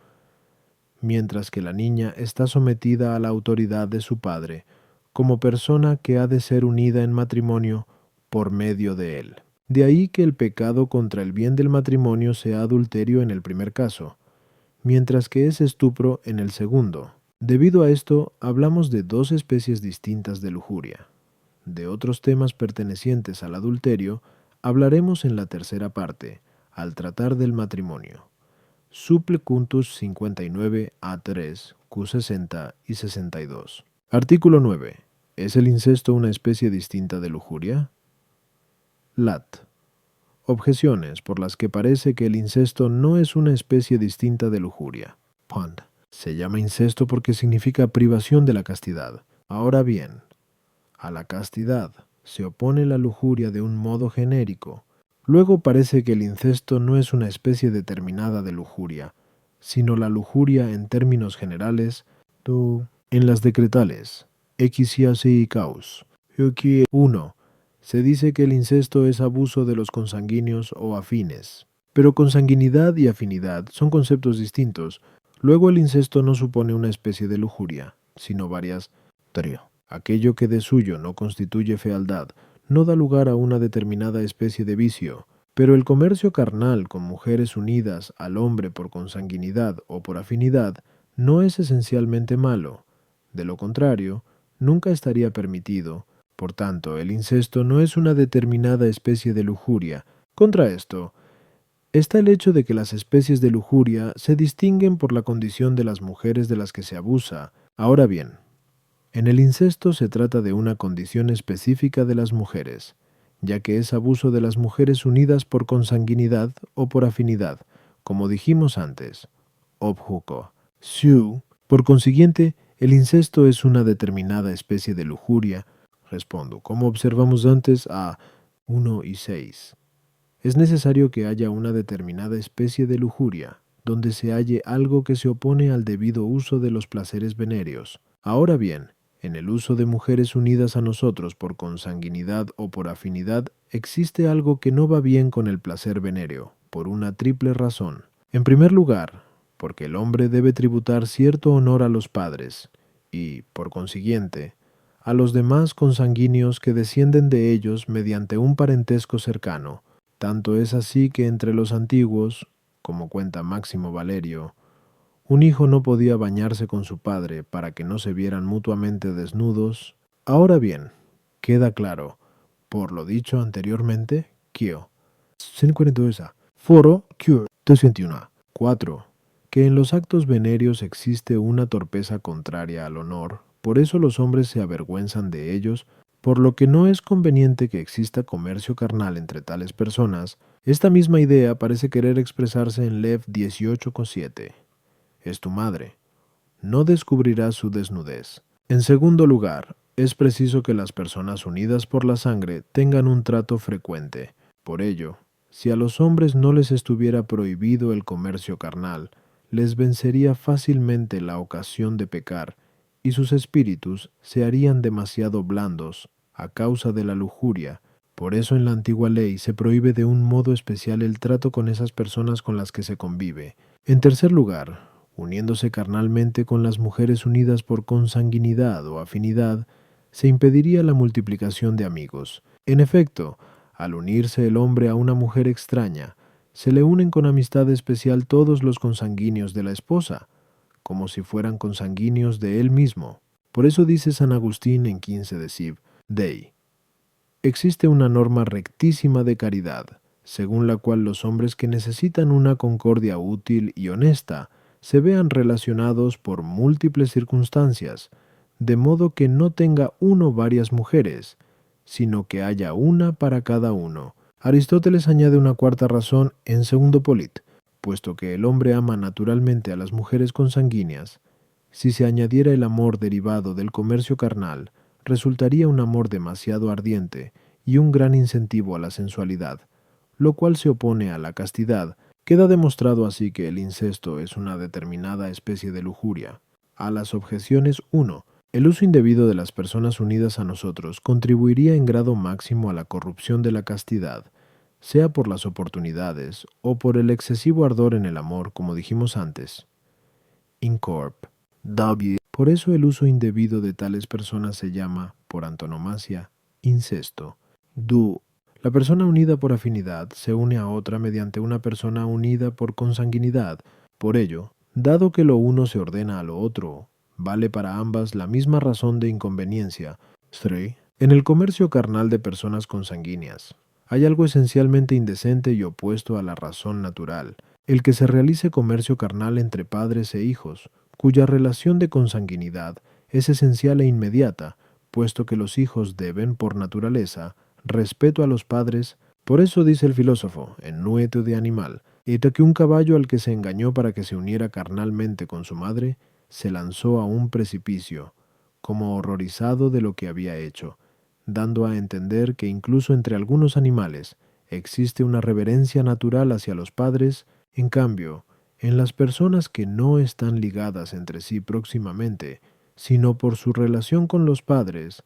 mientras que la niña está sometida a la autoridad de su padre, como persona que ha de ser unida en matrimonio por medio de él. De ahí que el pecado contra el bien del matrimonio sea adulterio en el primer caso, mientras que es estupro en el segundo. Debido a esto, hablamos de dos especies distintas de lujuria. De otros temas pertenecientes al adulterio, hablaremos en la tercera parte, al tratar del matrimonio. Suple Cuntus 59 A3, Q60 y 62. Artículo 9. ¿Es el incesto una especie distinta de lujuria? Lat. Objeciones por las que parece que el incesto no es una especie distinta de lujuria. Pond. Se llama incesto porque significa privación de la castidad. Ahora bien, a la castidad se opone la lujuria de un modo genérico. Luego parece que el incesto no es una especie determinada de lujuria, sino la lujuria en términos generales, en las decretales, y caus. 1. Se dice que el incesto es abuso de los consanguíneos o afines. Pero consanguinidad y afinidad son conceptos distintos. Luego el incesto no supone una especie de lujuria, sino varias. Aquello que de suyo no constituye fealdad, no da lugar a una determinada especie de vicio, pero el comercio carnal con mujeres unidas al hombre por consanguinidad o por afinidad no es esencialmente malo. De lo contrario, nunca estaría permitido. Por tanto, el incesto no es una determinada especie de lujuria. Contra esto, está el hecho de que las especies de lujuria se distinguen por la condición de las mujeres de las que se abusa. Ahora bien, en el incesto se trata de una condición específica de las mujeres, ya que es abuso de las mujeres unidas por consanguinidad o por afinidad, como dijimos antes. Objuco. Su. Por consiguiente, el incesto es una determinada especie de lujuria. Respondo, como observamos antes a 1 y 6. Es necesario que haya una determinada especie de lujuria, donde se halle algo que se opone al debido uso de los placeres venéreos. Ahora bien, en el uso de mujeres unidas a nosotros por consanguinidad o por afinidad, existe algo que no va bien con el placer venéreo, por una triple razón. En primer lugar, porque el hombre debe tributar cierto honor a los padres, y, por consiguiente, a los demás consanguíneos que descienden de ellos mediante un parentesco cercano. Tanto es así que entre los antiguos, como cuenta Máximo Valerio, un hijo no podía bañarse con su padre para que no se vieran mutuamente desnudos. Ahora bien, queda claro, por lo dicho anteriormente, que 142 foro cure 221. 4. Que en los actos venéreos existe una torpeza contraria al honor, por eso los hombres se avergüenzan de ellos, por lo que no es conveniente que exista comercio carnal entre tales personas. Esta misma idea parece querer expresarse en Lev 18,7. Es tu madre. No descubrirás su desnudez. En segundo lugar, es preciso que las personas unidas por la sangre tengan un trato frecuente. Por ello, si a los hombres no les estuviera prohibido el comercio carnal, les vencería fácilmente la ocasión de pecar, y sus espíritus se harían demasiado blandos a causa de la lujuria. Por eso en la antigua ley se prohíbe de un modo especial el trato con esas personas con las que se convive. En tercer lugar, uniéndose carnalmente con las mujeres unidas por consanguinidad o afinidad, se impediría la multiplicación de amigos. En efecto, al unirse el hombre a una mujer extraña, se le unen con amistad especial todos los consanguíneos de la esposa, como si fueran consanguíneos de él mismo. Por eso dice San Agustín en 15 de Sib, Dei: existe una norma rectísima de caridad, según la cual los hombres que necesitan una concordia útil y honesta se vean relacionados por múltiples circunstancias, de modo que no tenga uno varias mujeres, sino que haya una para cada uno. Aristóteles añade una cuarta razón en segundo Polit, puesto que el hombre ama naturalmente a las mujeres consanguíneas. Si se añadiera el amor derivado del comercio carnal, resultaría un amor demasiado ardiente y un gran incentivo a la sensualidad, lo cual se opone a la castidad. Queda demostrado así que el incesto es una determinada especie de lujuria. A las objeciones 1. El uso indebido de las personas unidas a nosotros contribuiría en grado máximo a la corrupción de la castidad, sea por las oportunidades o por el excesivo ardor en el amor, como dijimos antes. Incorp. W. Por eso el uso indebido de tales personas se llama, por antonomasia, incesto. Du. La persona unida por afinidad se une a otra mediante una persona unida por consanguinidad. Por ello, dado que lo uno se ordena a lo otro, vale para ambas la misma razón de inconveniencia. 3. En el comercio carnal de personas consanguíneas, hay algo esencialmente indecente y opuesto a la razón natural, el que se realice comercio carnal entre padres e hijos, cuya relación de consanguinidad es esencial e inmediata, puesto que los hijos deben, por naturaleza, respeto a los padres. Por eso dice el filósofo, en Nueto de Animal, hasta que un caballo al que se engañó para que se uniera carnalmente con su madre, se lanzó a un precipicio, como horrorizado de lo que había hecho, dando a entender que incluso entre algunos animales existe una reverencia natural hacia los padres. En cambio, en las personas que no están ligadas entre sí próximamente, sino por su relación con los padres,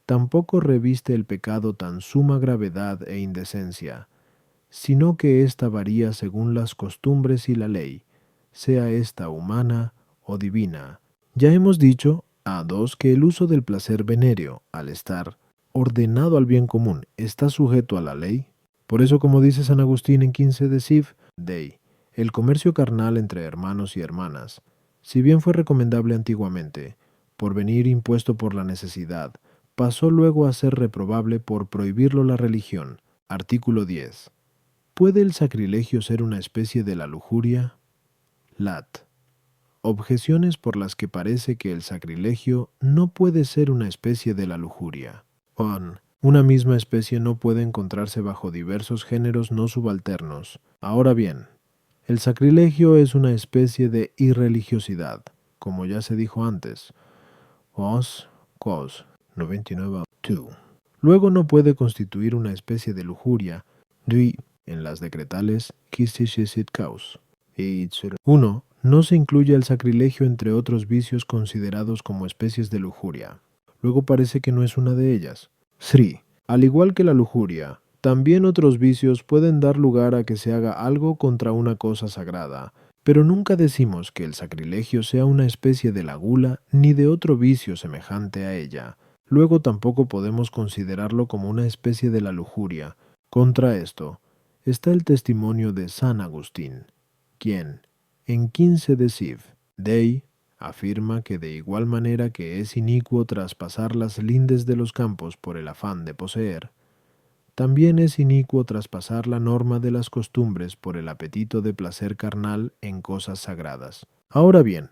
tampoco reviste el pecado tan suma gravedad e indecencia, sino que ésta varía según las costumbres y la ley, sea ésta humana o divina. Ya hemos dicho, A2, que el uso del placer venéreo, al estar ordenado al bien común, está sujeto a la ley. Por eso, como dice San Agustín en 15 de Siv, Dei, el comercio carnal entre hermanos y hermanas, si bien fue recomendable antiguamente, por venir impuesto por la necesidad, pasó luego a ser reprobable por prohibirlo la religión. Artículo 10. ¿Puede el sacrilegio ser una especie de la lujuria? Lat. Objeciones por las que parece que el sacrilegio no puede ser una especie de la lujuria. 1. Una misma especie no puede encontrarse bajo diversos géneros no subalternos. Ahora bien, el sacrilegio es una especie de irreligiosidad, como ya se dijo antes. Os, cos, 99.2. Luego no puede constituir una especie de lujuria, en las decretales, 1. No se incluye el sacrilegio entre otros vicios considerados como especies de lujuria. Luego parece que no es una de ellas. 3. Al igual que la lujuria, también otros vicios pueden dar lugar a que se haga algo contra una cosa sagrada, pero nunca decimos que el sacrilegio sea una especie de la gula ni de otro vicio semejante a ella. Luego tampoco podemos considerarlo como una especie de la lujuria. Contra esto está el testimonio de San Agustín, quien, en 15 de Siv, Dei, afirma que de igual manera que es inicuo traspasar las lindes de los campos por el afán de poseer, también es inicuo traspasar la norma de las costumbres por el apetito de placer carnal en cosas sagradas. Ahora bien,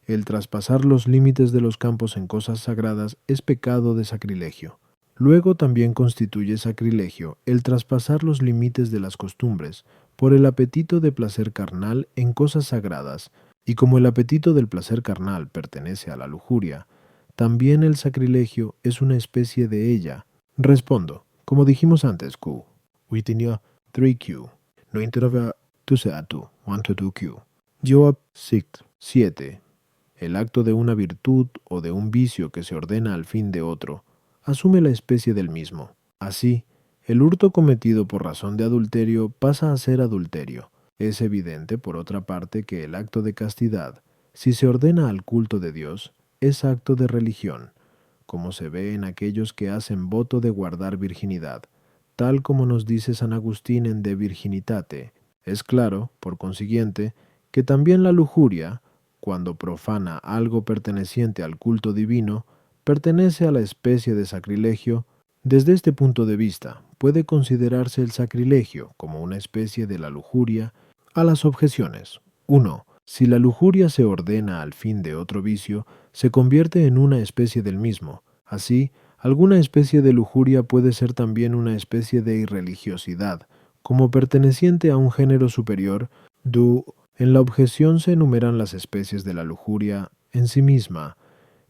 el traspasar los límites de los campos en cosas sagradas es pecado de sacrilegio. Luego también constituye sacrilegio el traspasar los límites de las costumbres por el apetito de placer carnal en cosas sagradas, y como el apetito del placer carnal pertenece a la lujuria, también el sacrilegio es una especie de ella. Respondo, como dijimos antes, Q. Witinia 3Q. No interroga tu seatu, 1-2Q. Joab 7. El acto de una virtud o de un vicio que se ordena al fin de otro, asume la especie del mismo. Así, el hurto cometido por razón de adulterio pasa a ser adulterio. Es evidente, por otra parte, que el acto de castidad, si se ordena al culto de Dios, es acto de religión, como se ve en aquellos que hacen voto de guardar virginidad, tal como nos dice San Agustín en De Virginitate. Es claro, por consiguiente, que también la lujuria, cuando profana algo perteneciente al culto divino, pertenece a la especie de sacrilegio. Desde este punto de vista, puede considerarse el sacrilegio como una especie de la lujuria. A las objeciones. 1. Si la lujuria se ordena al fin de otro vicio, se convierte en una especie del mismo. Así, alguna especie de lujuria puede ser también una especie de irreligiosidad, como perteneciente a un género superior. En la objeción se enumeran las especies de la lujuria en sí misma,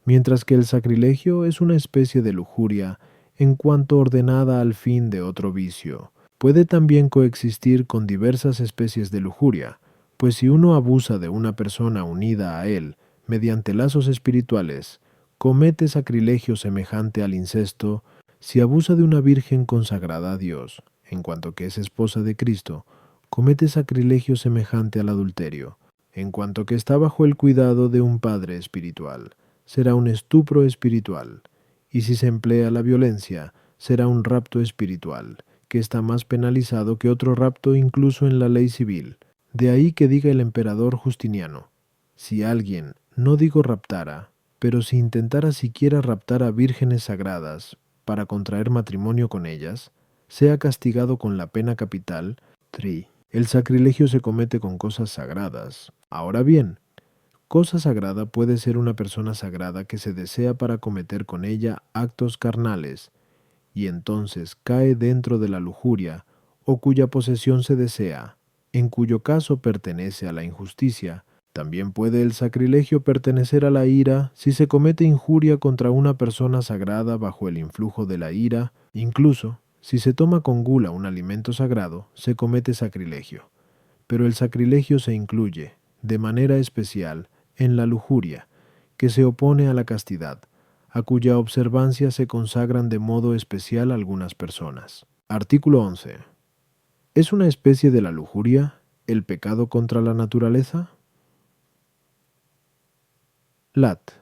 mientras que el sacrilegio es una especie de lujuria en cuanto ordenada al fin de otro vicio. Puede también coexistir con diversas especies de lujuria, pues si uno abusa de una persona unida a él mediante lazos espirituales, comete sacrilegio semejante al incesto. Si abusa de una virgen consagrada a Dios, en cuanto que es esposa de Cristo, comete sacrilegio semejante al adulterio. En cuanto que está bajo el cuidado de un padre espiritual, será un estupro espiritual. Y si se emplea la violencia, será un rapto espiritual, que está más penalizado que otro rapto incluso en la ley civil. De ahí que diga el emperador Justiniano, si alguien, no digo raptara, pero si intentara siquiera raptar a vírgenes sagradas para contraer matrimonio con ellas, sea castigado con la pena capital. 3. El sacrilegio se comete con cosas sagradas. Ahora bien, Cosa sagrada puede ser una persona sagrada que se desea para cometer con ella actos carnales, y entonces cae dentro de la lujuria, o cuya posesión se desea, en cuyo caso pertenece a la injusticia. También puede el sacrilegio pertenecer a la ira si se comete injuria contra una persona sagrada bajo el influjo de la ira. Incluso, si se toma con gula un alimento sagrado, se comete sacrilegio. Pero el sacrilegio se incluye, de manera especial, en la lujuria, que se opone a la castidad, a cuya observancia se consagran de modo especial algunas personas. Artículo 11. ¿Es una especie de la lujuria el pecado contra la naturaleza? Lat.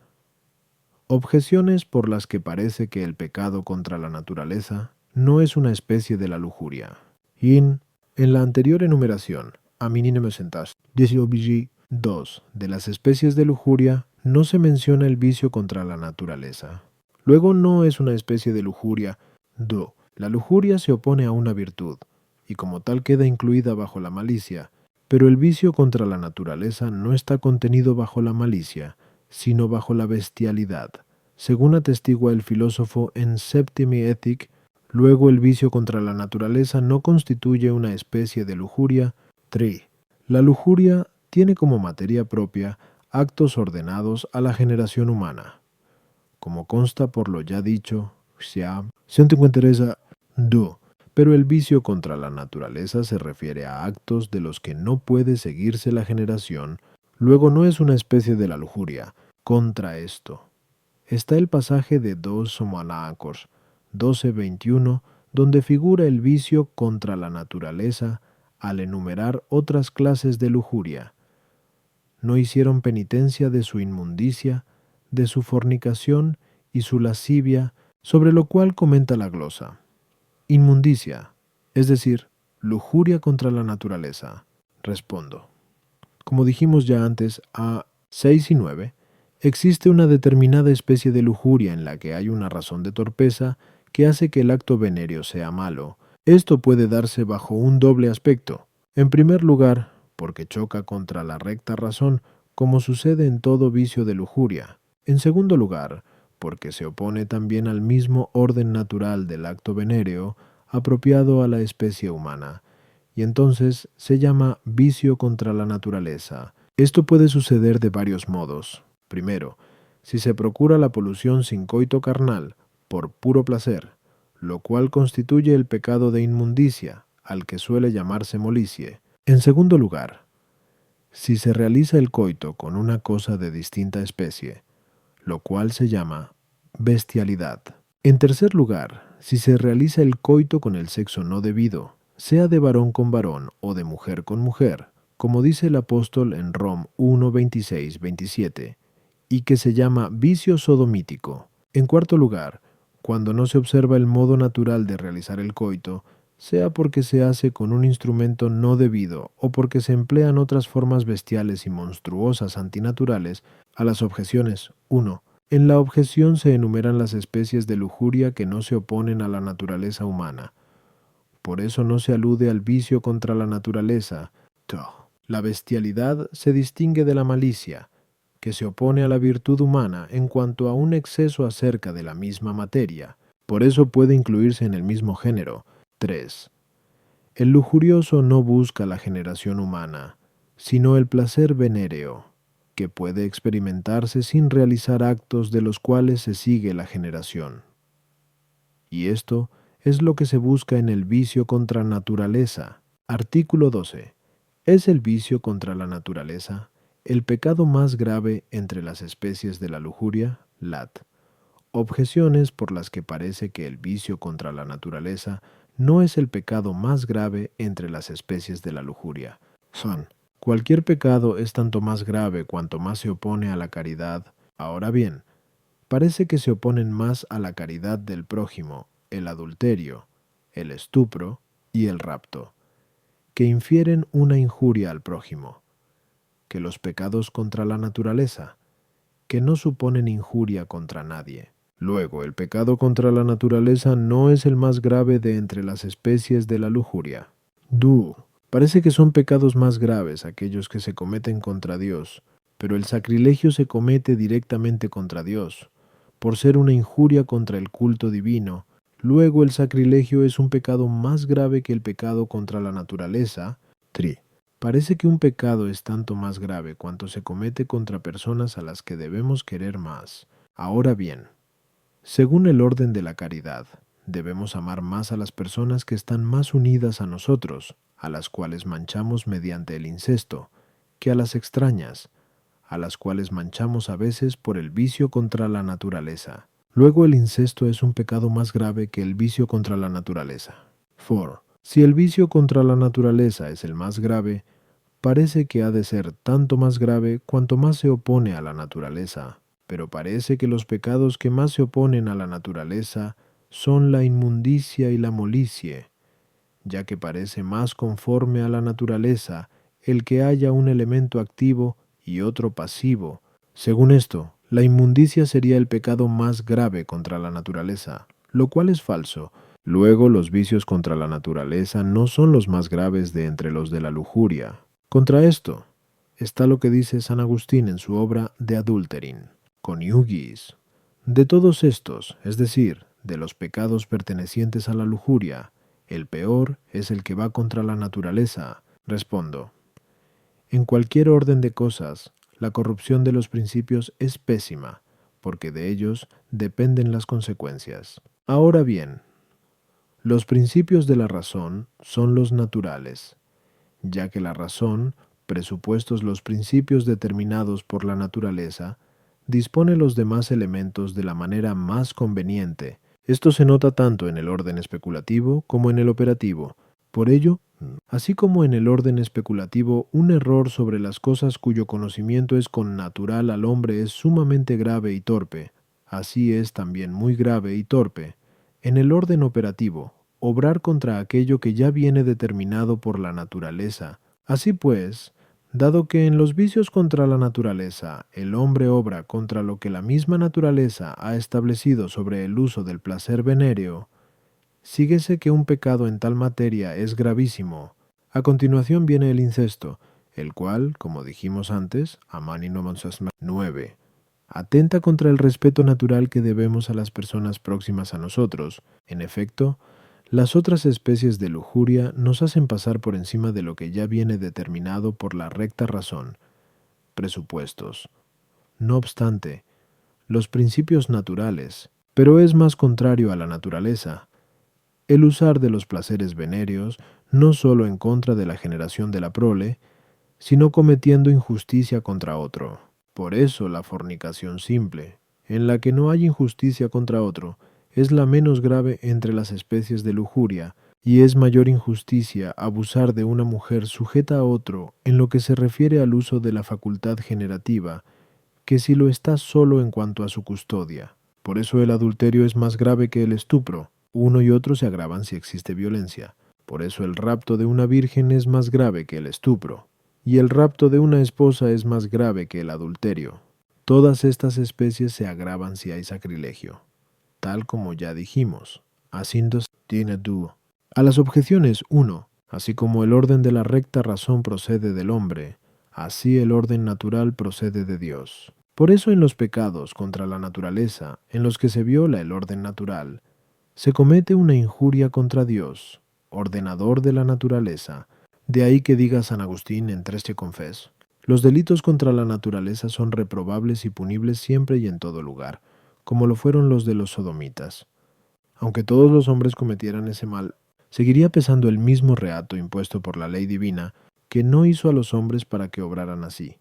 Objeciones por las que parece que el pecado contra la naturaleza no es una especie de la lujuria. En la anterior enumeración, a mínimo sentas, 2 de las especies de lujuria, no se menciona el vicio contra la naturaleza. Luego no es una especie de lujuria. La lujuria se opone a una virtud, y como tal queda incluida bajo la malicia, pero el vicio contra la naturaleza no está contenido bajo la malicia, sino bajo la bestialidad. Según atestigua el filósofo en Septimi Ethic, luego el vicio contra la naturaleza no constituye una especie de lujuria. 3. La lujuria tiene como materia propia actos ordenados a la generación humana. Como consta por lo ya dicho, 153 pero el vicio contra la naturaleza se refiere a actos de los que no puede seguirse la generación, luego no es una especie de la lujuria. Contra esto está el pasaje de 2 Somanacos 12:21, donde figura el vicio contra la naturaleza al enumerar otras clases de lujuria. No hicieron penitencia de su inmundicia, de su fornicación y su lascivia, sobre lo cual comenta la glosa. Inmundicia, es decir, lujuria contra la naturaleza. Respondo. Como dijimos ya antes, a 6 y 9, existe una determinada especie de lujuria en la que hay una razón de torpeza que hace que el acto venéreo sea malo. Esto puede darse bajo un doble aspecto. En primer lugar, porque choca contra la recta razón, como sucede en todo vicio de lujuria. En segundo lugar, porque se opone también al mismo orden natural del acto venéreo, apropiado a la especie humana, y entonces se llama vicio contra la naturaleza. Esto puede suceder de varios modos. Primero, si se procura la polución sin coito carnal, por puro placer, lo cual constituye el pecado de inmundicia, al que suele llamarse molicie. En segundo lugar, si se realiza el coito con una cosa de distinta especie, lo cual se llama bestialidad. En tercer lugar, si se realiza el coito con el sexo no debido, sea de varón con varón o de mujer con mujer, como dice el apóstol en Rom 1:26-27, y que se llama vicio sodomítico. En cuarto lugar, cuando no se observa el modo natural de realizar el coito, sea porque se hace con un instrumento no debido o porque se emplean otras formas bestiales y monstruosas antinaturales, a las objeciones 1. En la objeción se enumeran las especies de lujuria que no se oponen a la naturaleza humana. Por eso no se alude al vicio contra la naturaleza. La bestialidad se distingue de la malicia, que se opone a la virtud humana en cuanto a un exceso acerca de la misma materia. Por eso puede incluirse en el mismo género. 3. El lujurioso no busca la generación humana, sino el placer venéreo, que puede experimentarse sin realizar actos de los cuales se sigue la generación. Y esto es lo que se busca en el vicio contra naturaleza. Artículo 12. ¿Es el vicio contra la naturaleza el pecado más grave entre las especies de la lujuria? Lat. Objeciones por las que parece que el vicio contra la naturaleza no es el pecado más grave entre las especies de la lujuria. Son: cualquier pecado es tanto más grave cuanto más se opone a la caridad. Ahora bien, parece que se oponen más a la caridad del prójimo el adulterio, el estupro y el rapto, que infieren una injuria al prójimo, que los pecados contra la naturaleza, que no suponen injuria contra nadie. Luego, el pecado contra la naturaleza no es el más grave de entre las especies de la lujuria. Parece que son pecados más graves aquellos que se cometen contra Dios, pero el sacrilegio se comete directamente contra Dios, por ser una injuria contra el culto divino. Luego el sacrilegio es un pecado más grave que el pecado contra la naturaleza. 3. Parece que un pecado es tanto más grave cuanto se comete contra personas a las que debemos querer más. Ahora bien, según el orden de la caridad, debemos amar más a las personas que están más unidas a nosotros, a las cuales manchamos mediante el incesto, que a las extrañas, a las cuales manchamos a veces por el vicio contra la naturaleza. Luego el incesto es un pecado más grave que el vicio contra la naturaleza. 4. Si el vicio contra la naturaleza es el más grave, parece que ha de ser tanto más grave cuanto más se opone a la naturaleza, pero parece que los pecados que más se oponen a la naturaleza son la inmundicia y la molicie, ya que parece más conforme a la naturaleza el que haya un elemento activo y otro pasivo. Según esto, la inmundicia sería el pecado más grave contra la naturaleza, lo cual es falso. Luego, los vicios contra la naturaleza no son los más graves de entre los de la lujuria. Contra esto está lo que dice San Agustín en su obra De Adulterin, coniugis. De todos estos, es decir, de los pecados pertenecientes a la lujuria, el peor es el que va contra la naturaleza. Respondo. En cualquier orden de cosas, la corrupción de los principios es pésima, porque de ellos dependen las consecuencias. Ahora bien, los principios de la razón son los naturales, ya que la razón, presupuestos los principios determinados por la naturaleza, dispone los demás elementos de la manera más conveniente. Esto se nota tanto en el orden especulativo como en el operativo. Por ello, así como en el orden especulativo un error sobre las cosas cuyo conocimiento es connatural al hombre es sumamente grave y torpe, así es también muy grave y torpe, en el orden operativo, obrar contra aquello que ya viene determinado por la naturaleza. Así pues, dado que en los vicios contra la naturaleza el hombre obra contra lo que la misma naturaleza ha establecido sobre el uso del placer venéreo, síguese que un pecado en tal materia es gravísimo. A continuación viene el incesto, el cual, como dijimos antes, Amani no 9, atenta contra el respeto natural que debemos a las personas próximas a nosotros. En efecto, las otras especies de lujuria nos hacen pasar por encima de lo que ya viene determinado por la recta razón. Presupuestos. No obstante, los principios naturales, pero es más contrario a la naturaleza, el usar de los placeres venéreos no sólo en contra de la generación de la prole, sino cometiendo injusticia contra otro. Por eso la fornicación simple, en la que no hay injusticia contra otro, es la menos grave entre las especies de lujuria, y es mayor injusticia abusar de una mujer sujeta a otro en lo que se refiere al uso de la facultad generativa, que si lo está solo en cuanto a su custodia. Por eso el adulterio es más grave que el estupro. Uno y otro se agravan si existe violencia. Por eso el rapto de una virgen es más grave que el estupro, y el rapto de una esposa es más grave que el adulterio. Todas estas especies se agravan si hay sacrilegio, tal como ya dijimos. Haciendo tiene dúo. A las objeciones 1, así como el orden de la recta razón procede del hombre, así el orden natural procede de Dios. Por eso en los pecados contra la naturaleza, en los que se viola el orden natural, se comete una injuria contra Dios, ordenador de la naturaleza. De ahí que diga San Agustín en Tresce Confes: los delitos contra la naturaleza son reprobables y punibles siempre y en todo lugar, como lo fueron los de los sodomitas. Aunque todos los hombres cometieran ese mal, seguiría pesando el mismo reato impuesto por la ley divina, que no hizo a los hombres para que obraran así,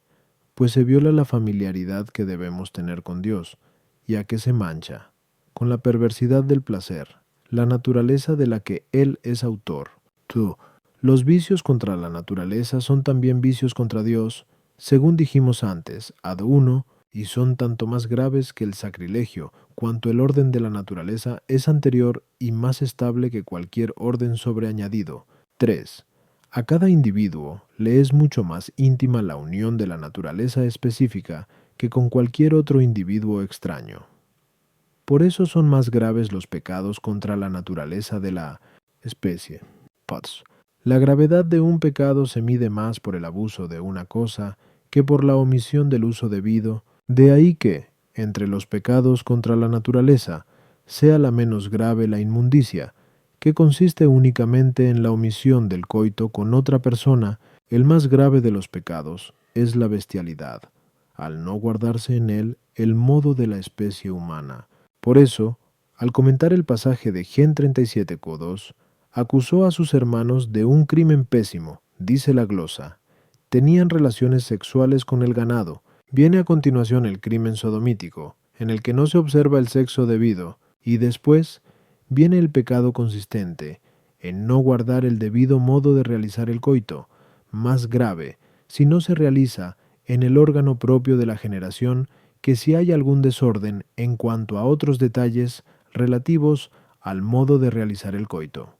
pues se viola la familiaridad que debemos tener con Dios, y a que se mancha, con la perversidad del placer, la naturaleza de la que Él es autor. Tú, los vicios contra la naturaleza son también vicios contra Dios, según dijimos antes, ad uno, y son tanto más graves que el sacrilegio, cuanto el orden de la naturaleza es anterior y más estable que cualquier orden sobreañadido. 3. A cada individuo le es mucho más íntima la unión de la naturaleza específica que con cualquier otro individuo extraño. Por eso son más graves los pecados contra la naturaleza de la especie. Potts. La gravedad de un pecado se mide más por el abuso de una cosa que por la omisión del uso debido. De ahí que, entre los pecados contra la naturaleza, sea la menos grave la inmundicia, que consiste únicamente en la omisión del coito con otra persona. El más grave de los pecados es la bestialidad, al no guardarse en él el modo de la especie humana. Por eso, al comentar el pasaje de Gen 37:2, acusó a sus hermanos de un crimen pésimo, dice la glosa. Tenían relaciones sexuales con el ganado. Viene a continuación el crimen sodomítico, en el que no se observa el sexo debido, y después viene el pecado consistente en no guardar el debido modo de realizar el coito, más grave, si no se realiza en el órgano propio de la generación, que si hay algún desorden en cuanto a otros detalles relativos al modo de realizar el coito.